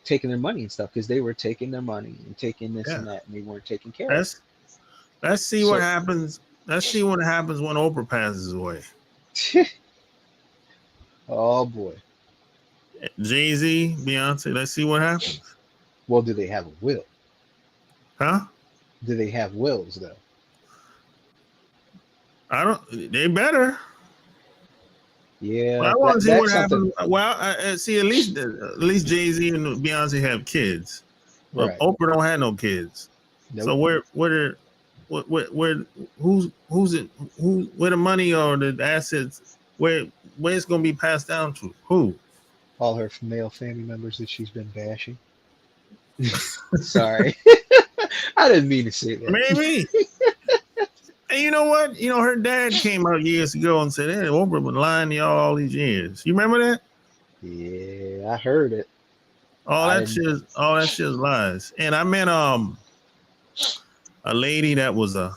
taking their money and stuff, because they were taking their money and taking this and that, and they weren't taking care of it. Let's see what happens. Let's see what happens when Oprah passes away. Oh boy. Jay-Z, Beyonce, let's see what happens. Well, do they have a will? Huh? Do they have wills though? They better. Yeah. Well, I want to see what happens. Well, see, at least Jay-Z and Beyonce have kids. But right. Oprah don't have no kids. Nope. So where who's it? Where the money or the assets? Where it's gonna be passed down to? Who? All her male family members that she's been bashing. Sorry, I didn't mean to say that. Maybe. And you know what? You know, her dad came out years ago and said, "Hey, Oprah been lying to y'all all these years." You remember that? Yeah, I heard it. All I that didn't. shit is lies. And I met a lady that was a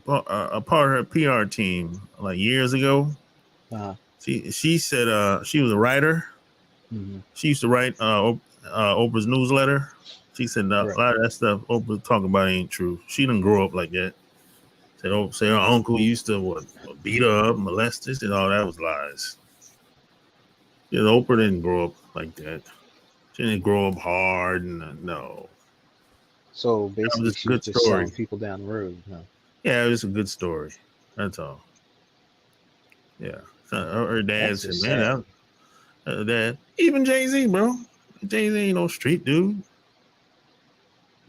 part of her PR team like years ago. Uh, She said she was a writer. mhm, She used to write Oprah's newsletter. She said a right. lot of that stuff Oprah talking about ain't true. She didn't grow up like that. Say her uncle used to beat her up, molest her, and all that was lies. Yeah, Oprah didn't grow up like that. She didn't grow up hard, and no, So that was basically, just a she was good just story. selling people down the road. Huh? Yeah, it was a good story. That's all. Yeah, so her dad That's said, just "Man, sad. that even Jay Z, bro. Jay Z ain't no street dude.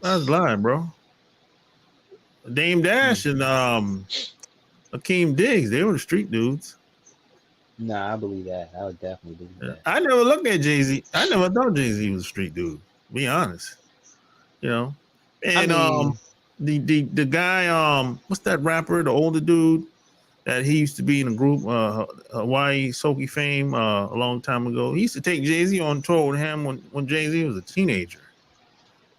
That's lying, bro. Dame Mm. Dash and Akeem Diggs, they were the street dudes. Nah, I believe that. I would definitely believe that. I never looked at Jay Z. I never thought Jay Z was a street dude. Be honest, you know. I And mean, the guy what's that rapper, the older dude that he used to be in a group Hawaii Soki fame a long time ago. He used to take Jay Z on tour with him when Jay Z was a teenager.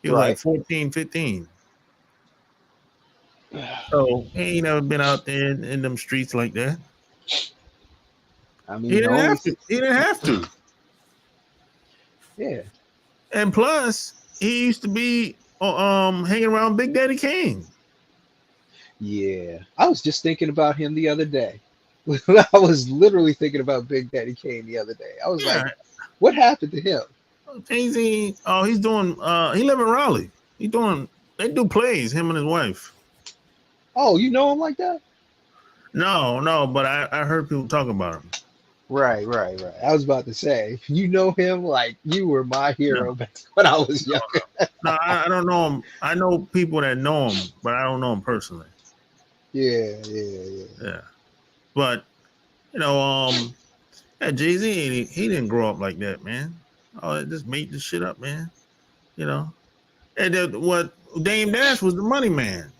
He was like right. 14, 15. So he ain't never been out there in them streets like that. I He mean, the didn't only have to. He didn't have to. yeah, And plus, he used to be hanging around Big Daddy Kane. yeah. I was just thinking about him the other day. I was literally thinking about Big Daddy Kane the other day. I was like, Yeah, what happened to him? Jay Z. Oh, he's doing. He live in Raleigh. He doing. They do plays. Him and his wife. Oh, you know him like that? No, but I heard people talk about him. Right, right, right. I was about to say, you know him like you were my No, hero back when I was no, younger. no. I don't know him. I know people that know him, but I don't know him personally. Yeah, yeah, yeah. Yeah, but you know, yeah, Jay Z. He didn't grow up like that, man. Oh, just made this shit up, man. You know, and what Dame Dash was the money man.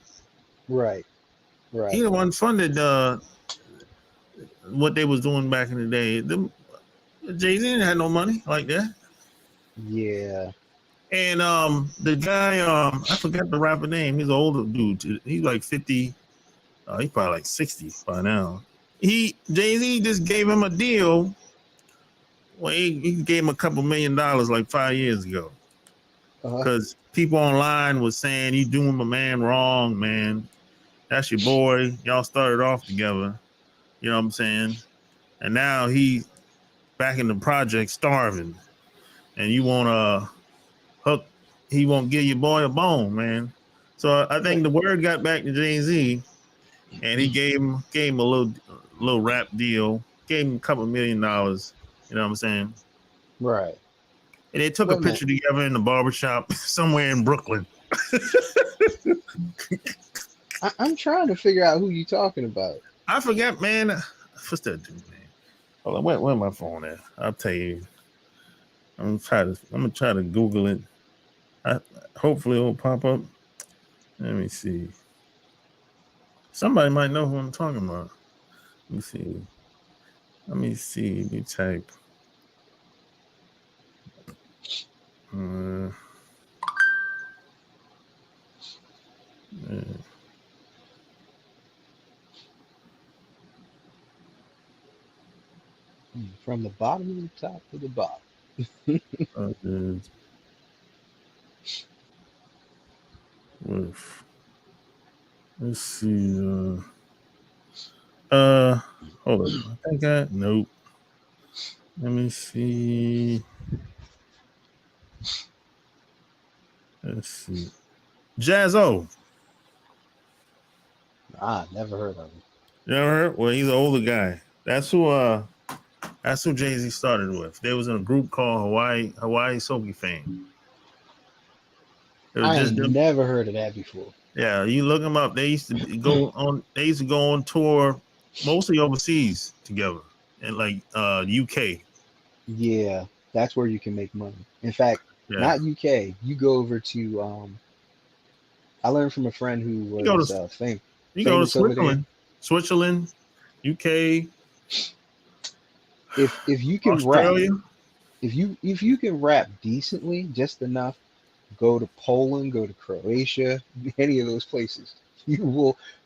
Right, He right. the one funded what they was doing back in the day. Jay Z didn't have no money like that. Yeah. And the guy, I forgot the rapper name. He's an older dude. He's like 50. He's probably like 60 by now. Jay Z just gave him a deal. Well, he gave him a couple $1 million like 5 years ago. Uh-huh. Because people online was saying, "You doing my man wrong, man. That's your boy. Y'all started off together." You know what I'm saying? And now he back in the project starving. And you want to hook, he won't give your boy a bone, man. So I think the word got back to Jay Z, and he gave him a little rap deal, gave him a couple $1 million. You know what I'm saying? Right. And they took a Well, man, picture together in the barbershop somewhere in Brooklyn. I'm trying to figure out who you talking about. I forget, man. What's that dude, man? Hold on, where my phone at? I'll tell you. I'm gonna try to Google it. Hopefully it'll pop up. Let me see. Somebody might know who I'm talking about. Let me see. Let me type. Uh, From the bottom of the top to the bottom. let's see. Hold up. I think nope. Let me see. Let's see. Jazzo. Never heard of him. You ever heard? Well, he's an older guy. That's who Jay Z started with. They was in a group called Hawaii Soki Fame. It was I just ain't them. never heard of that before. Yeah, you look them up. They used to go on. They used to go on tour, mostly overseas together, in like UK. Yeah, that's where you can make money. In fact, Yeah, not UK. You go over to I learned from a friend who you go was to you go to famous over there. Switzerland, UK, If you can rap, Australia. if you can rap decently, just enough, go to Poland, go to Croatia, any of those places. You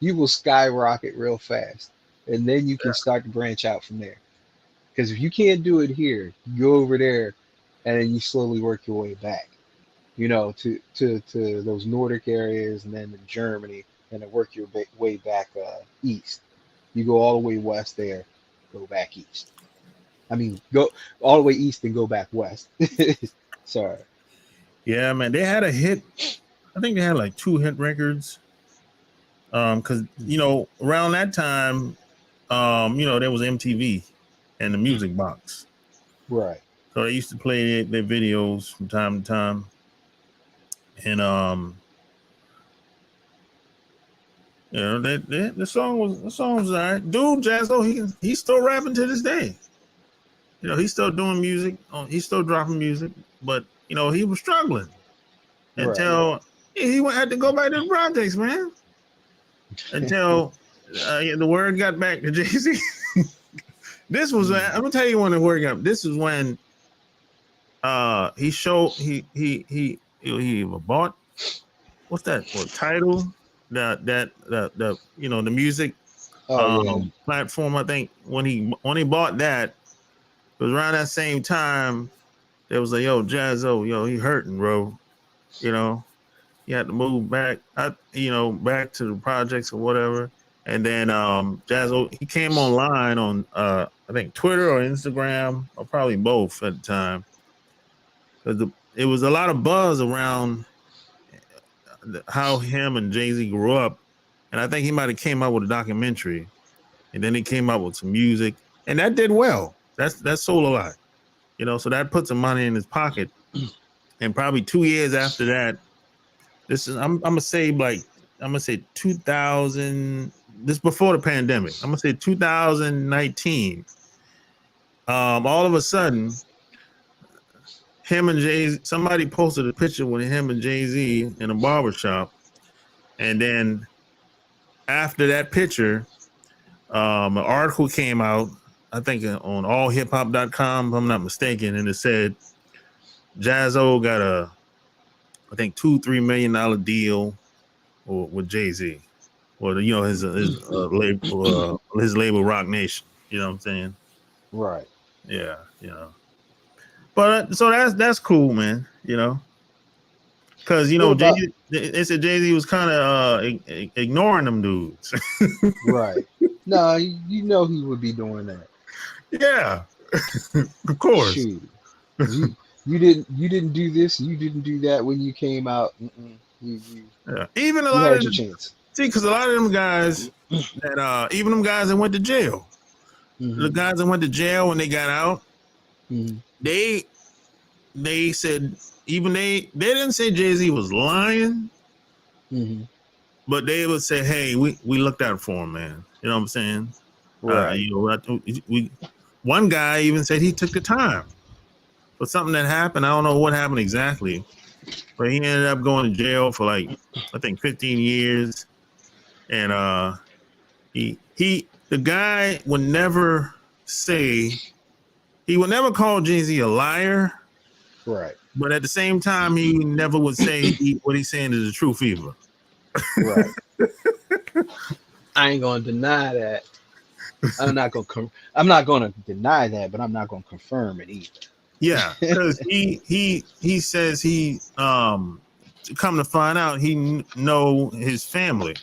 will skyrocket real fast. And then you can start to branch out from there. Because if you can't do it here, you go over there and then you slowly work your way back, to those Nordic areas and then to Germany and then work your way back east. You go all the way west there, go back east. I mean, go all the way east and go back west. Sorry. Yeah, man, they had a hit. I think they had like 2 hit records. Because around that time, there was MTV and the Music Box, Right. so they used to play their videos from time to time, and the song was all right. Dude, Jazzo, he's still rapping to this day. He's still doing music. He's still dropping music, but he was struggling Right. until he had to go back to the projects, man. Until the word got back to Jay-Z. This was I'm gonna tell you when the word got. This is when he bought what's that? What title? The the music Oh yeah. platform. I think when he bought that, it was around that same time. There was like, yo, Jazzo, he hurting, bro. He had to move back, back to the projects or whatever. And then Jazzo, he came online on I think Twitter or Instagram or probably both at the time. Because it was a lot of buzz around how him and Jay-Z grew up. And I think he might have came out with a documentary. And then he came out with some music. And that did well. That sold a lot. So that put some money in his pocket. And probably 2 years after that, I'm gonna say 2000. This before the pandemic. I'm gonna say 2019. All of a sudden, him and Jay-Z, somebody posted a picture with him and Jay-Z in a barbershop, and then after that picture, an article came out. I think on allhiphop.com, if I'm not mistaken, and it said Jazzo got I think $2-3 million deal with Jay-Z, or his label Rock Nation. You know what I'm saying? Right. Yeah, But so that's cool, man. Because What about Jay-Z, they said Jay-Z was kind of ignoring them dudes. right? No, you know he would be doing that. Yeah, of course. Shoot. You didn't do this, you didn't do that when you came out. You Yeah. Even a you lot had of your chance. because a lot of them guys that even them guys that went to jail, Mm-hmm. the guys that went to jail when they got out, Mm-hmm. they said even they didn't say Jay-Z was lying, Mm-hmm. but they would say, hey, we looked out for him, man. You know what I'm saying? Right. One guy even said he took the time for something that happened. I don't know what happened exactly, but he ended up going to jail for like I think 15 years, and the guy would never never call Jay-Z a liar, Right. but at the same time he never would say what he's saying is the truth either. Right. I ain't gonna deny that. I'm not gonna deny that, but I'm not gonna confirm it either. Yeah, because he says he come to find out he know his family.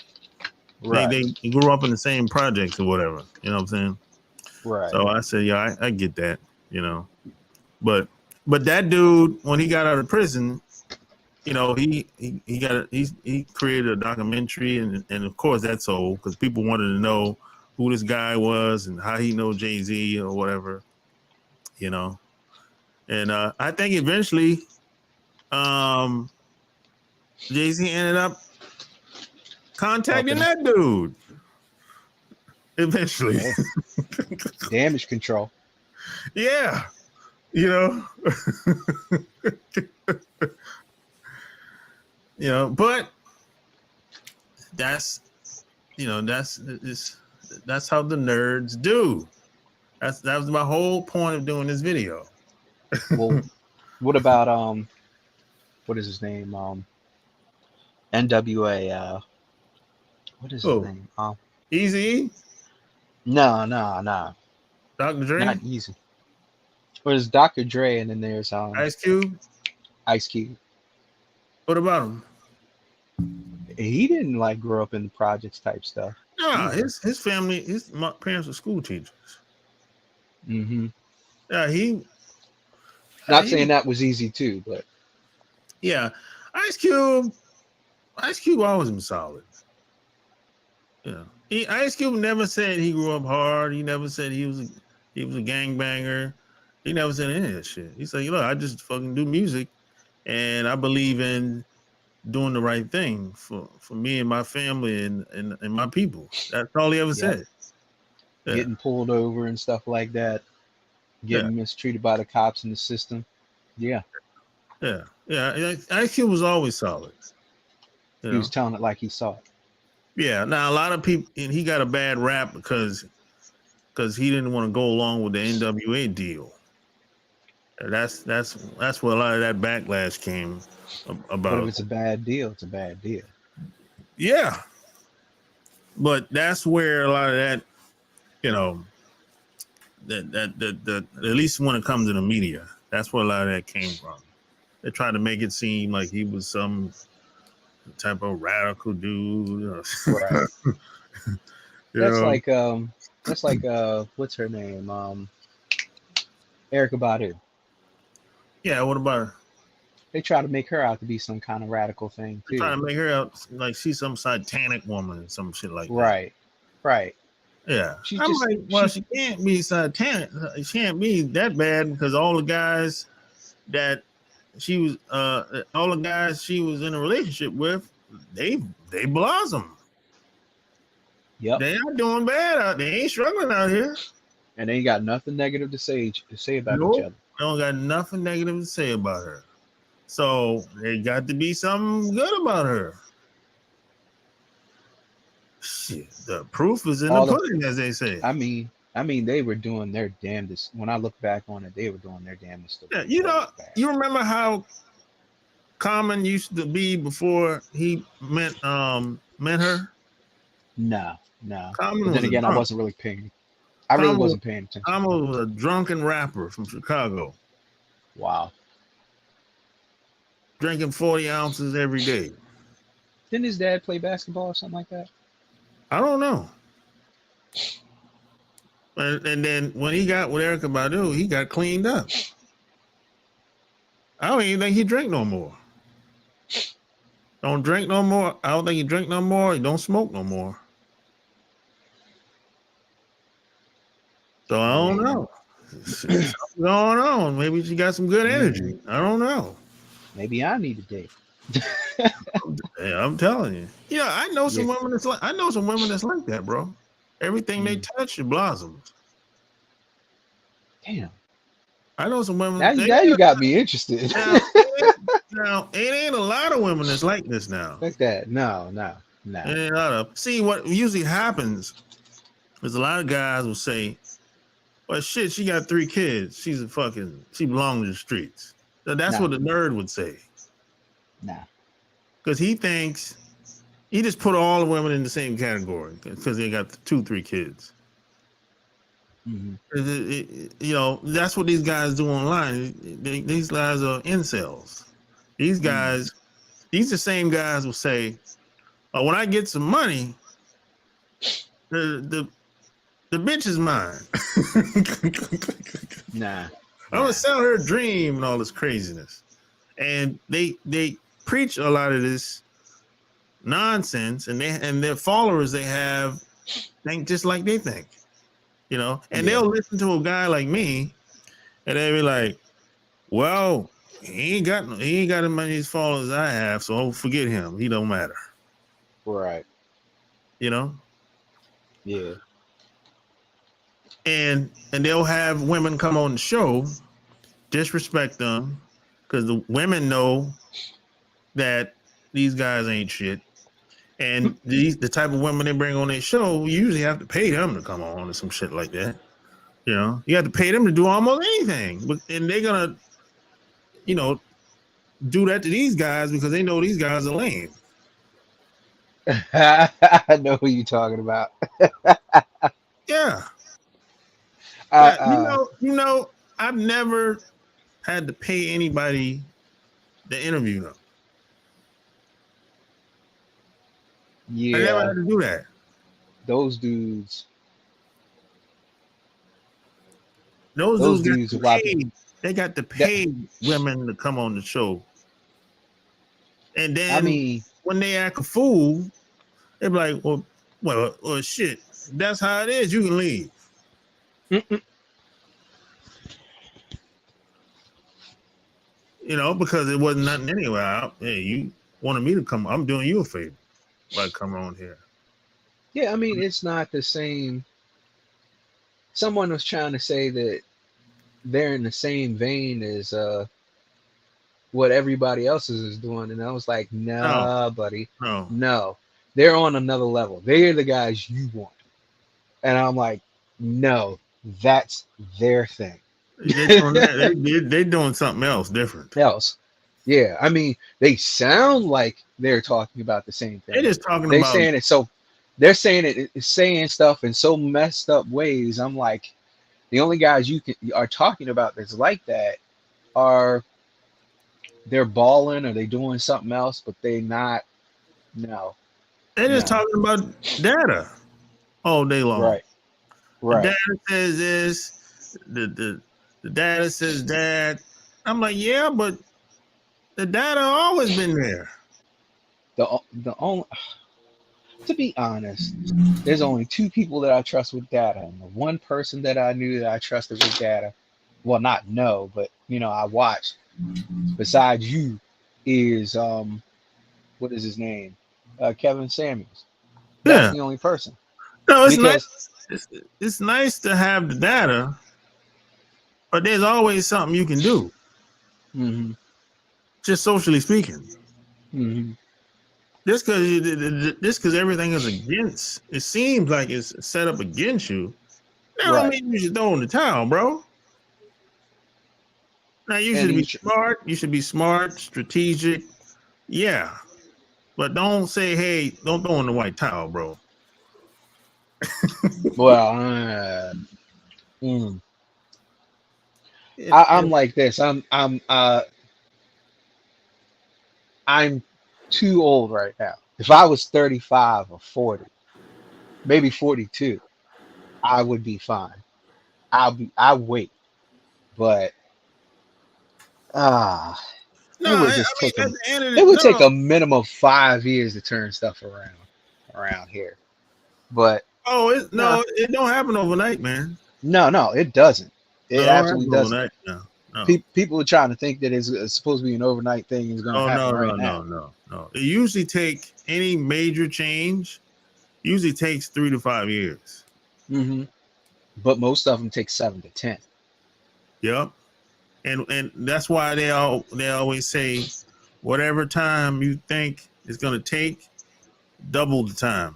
Right. They grew up in the same projects or whatever. You know what I'm saying? Right. So I said, yeah, I get that. But that dude, when he got out of prison, he created a documentary, and of course that's sold because people wanted to know who this guy was and how he know Jay-Z or whatever. And I think eventually, Jay-Z ended up contacting Helping. that dude eventually. Hey, damage control. Yeah, you know, you know, but that's that's how the nerds do. That was my whole point of doing this video. Well, what about what is his name? NWA. What is his Oh, name? Easy, No, Dr. Dre, not Easy. There's Dr. Dre, and then there's Ice Cube. Ice Cube. What about him? He didn't like grow up in the projects type stuff. Nah, his family, my parents were school teachers. Mm-hmm. Yeah, Not saying that was easy too, but yeah, Ice Cube always been solid. Yeah, Ice Cube never said he grew up hard. He never said he was a gangbanger. He never said any of that shit. He said, look, I just fucking do music, and I believe in doing the right thing for me and my family and my people. That's all he ever said. Yeah. Getting pulled over and stuff like that, getting mistreated by the cops in the system. Yeah. Ice Cube was always solid. He was telling it like he saw it. Yeah. Now a lot of people, and he got a bad rap because he didn't want to go along with the NWA deal. That's where a lot of that backlash came about. But if it's a bad deal, it's a bad deal. Yeah. But that's where a lot of that, that at least when it comes to the media, that's where a lot of that came from. They tried to make it seem like he was some type of radical dude. Right. That's like what's her name? Erykah Badu. Yeah, what about her? They try to make her out to be some kind of radical thing too. They try to make her out like she's some satanic woman or some shit like that. Right. Yeah. She can't be satanic. She can't be that bad because all the guys that she was in a relationship with, they blossom. Yep. They not doing bad out. They ain't struggling out here. And they ain't got nothing negative to say about each other. They don't got nothing negative to say about her. So they got to be something good about her. Shit, the proof is in the pudding, as they say. I mean, they were doing their damnedest. When I look back on it, they were doing their damnedest. Yeah, you remember how Common used to be before he met her? No. Common But then again, I wasn't really paying. I really wasn't paying attention. Common was a drunken rapper from Chicago. Wow. Drinking 40 ounces every day. Didn't his dad play basketball or something like that? I don't know. And then when he got with Erykah Badu, he got cleaned up. I don't even think he drink no more. Don't drink no more. I don't think he drink no more. He don't smoke no more. So I don't know. Something's going on. Maybe she got some good energy. I don't know. Maybe I need a date. Yeah, I'm telling you. Yeah, I know some women that's like that, bro. Everything they touch, it blossoms. Damn. I know some women. Now you got me interested. Now, it ain't a lot of women that's like this now. Like that. No. It ain't a lot of. See, what usually happens is a lot of guys will say, well, shit, she got 3 kids. She belongs to the streets. So that's what the nerd would say. Nah. Because he thinks, he just put all the women in the same category because they got 2-3 kids. Mm-hmm. That's what these guys do online. These guys are incels. These guys, these the same guys will say, oh, when I get some money, the bitch is mine. Nah. I'm gonna sell her a dream and all this craziness. And they preach a lot of this nonsense, and their followers they have think just like they think. And they'll listen to a guy like me, and they'll be like, well, he ain't got as many followers as I have, so forget him. He don't matter. Right. You know? Yeah. And they'll have women come on the show, disrespect them, because the women know that these guys ain't shit. And the type of women they bring on their show, you usually have to pay them to come on or some shit like that. You know, you have to pay them to do almost anything. And they're gonna, you know, do that to these guys because they know these guys are lame. I know who you're talking about. Yeah. But, Uh, you know, I've never had to pay anybody to interview them. I never yeah, had to do that. those dudes. Those Those dudes dudes got are to watching. pay. They got to That, pay women to come on the show. And I then mean, when they act a fool, they're like, well, shit. That's how it is. You can leave. mm-mm. You know, because it wasn't nothing anyway. Hey, you wanted me to come. I'm doing you a favor by coming on here. Yeah, I mean, it's not the same. Someone was trying to say that they're in the same vein as what everybody else is doing, and I was like, No, nah, buddy, no. no, they're on another level. They're the guys you want, and I'm like, no, that's their thing. They doing that. They doing something else different. Else, yeah, I mean, they sound like they're talking about the same They thing. just talking They about. saying it so. They're saying it, saying stuff in so messed up ways. I'm like, the only guys are talking about that's like that are they're balling or they doing something else, but they not. No, They just no. talking about data all day long. Right, The right. data says this. The data says that. I'm like, yeah, but the data always been there. The only, to be honest, there's only two people that I trust with data, and the one person that I knew that I trusted with data, well, not know, but I watched. Besides you, is what is his name? Kevin Samuels. That's Yeah. the only person No, it's nice. because It's nice to have the data, but there's always something you can do. hmm Just socially speaking. hmm Just because everything is against, it seems like it's set up against you. That don't right, mean you should throw in the towel, bro. Now you and should be he's smart. You should be smart, strategic. Yeah, but don't say, "Hey, don't throw in the white towel, bro." well. I'm like this. I'm too old right now. If I was 35 or 40, maybe 42, I would be fine. I wait, but ah, No, it would I just mean take at a the end of it the would take no. a minimum of 5 years to turn stuff around here. But Oh, no, it don't happen overnight, man. no, it doesn't. No, It it don't absolutely happen doesn't. overnight. No. People are trying to think that it's supposed to be an overnight thing. It's going to Oh happen no, right no, now. no, no, no. It usually take any major change. Usually takes 3 to 5 years. hmm But most of them take 7 to 10. Yep. And that's why they always say, whatever time you think it's gonna take, double the time.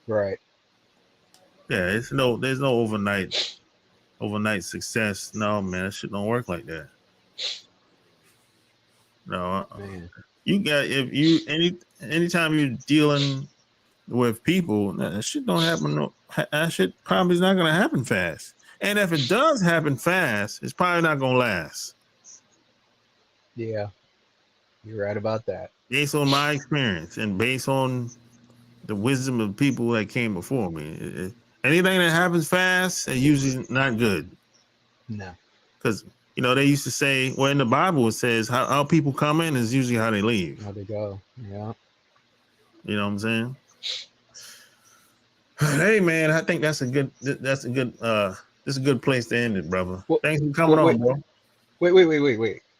Right. Yeah, there's no overnight success. No, man, that shit don't work like that. No, Man. you got if you anytime you're dealing with people, that shit don't happen. No, that shit probably is not gonna happen fast. And if it does happen fast, it's probably not gonna last. Yeah, you're right about that. Based on my experience and based on the wisdom of people that came before me, anything that happens fast is usually not good. No. Because they used to say, well, in the Bible it says how people come in is usually how they leave. How they go. Yeah. You know what I'm saying? Hey man, I think that's a good this is a good place to end it, brother. Well, Thanks for coming wait, on, wait, bro.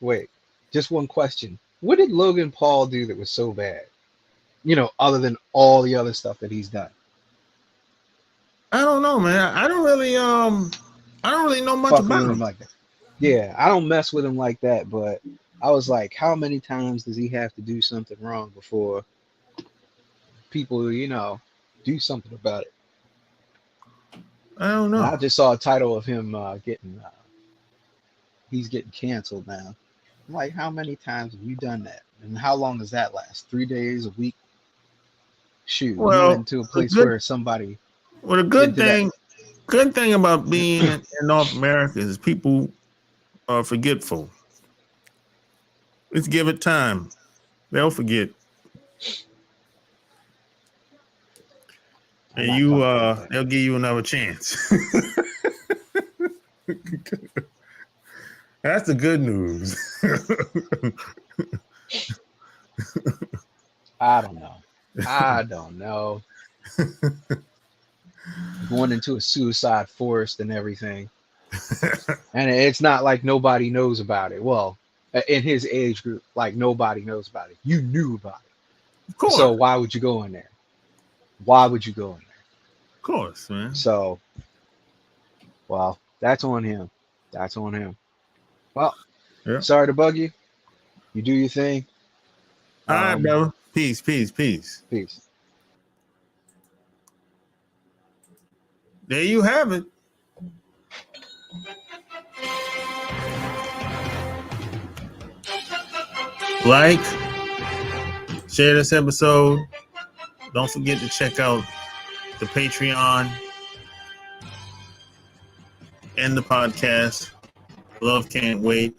wait. just one question. What did Logan Paul do that was so bad? Other than all the other stuff that he's done. I don't know, man. I don't really know much Fucking about with him him. like that. Yeah, I don't mess with him like that, but I was like, how many times does he have to do something wrong before people, do something about it? I don't And know. I just saw a title of him he's getting canceled now. I'm like, how many times have you done that? And how long does that last? 3 days, a week? Shoot, you Well, went into a place where somebody the did that. good thing about being in North America is people are forgetful. Let's give it time. They'll forget. And they'll give you another chance. That's the good news. I don't know. Going into a suicide forest and everything. And it's not like nobody knows about it. Well, in his age group, like nobody knows about it. You knew about it. Of course. So why would you go in there? Why would you go in there? Of course, man. So, well, that's on him. That's on him. Well, Yeah. sorry to bug you. You do your thing. All right, brother. Peace. Peace. There you have it. Like, share this episode. Don't forget to check out the Patreon and the podcast. Love can't wait.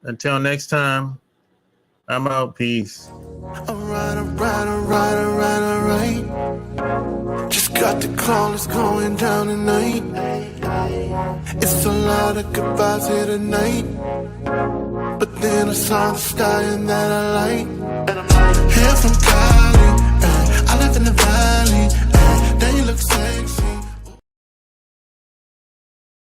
Until next time, I'm out. Peace. Alright. Just got the callers going down tonight. It's a lot of goodbyes here tonight. But then I saw the stallion that I like. Hair from Cali, I live in the valley.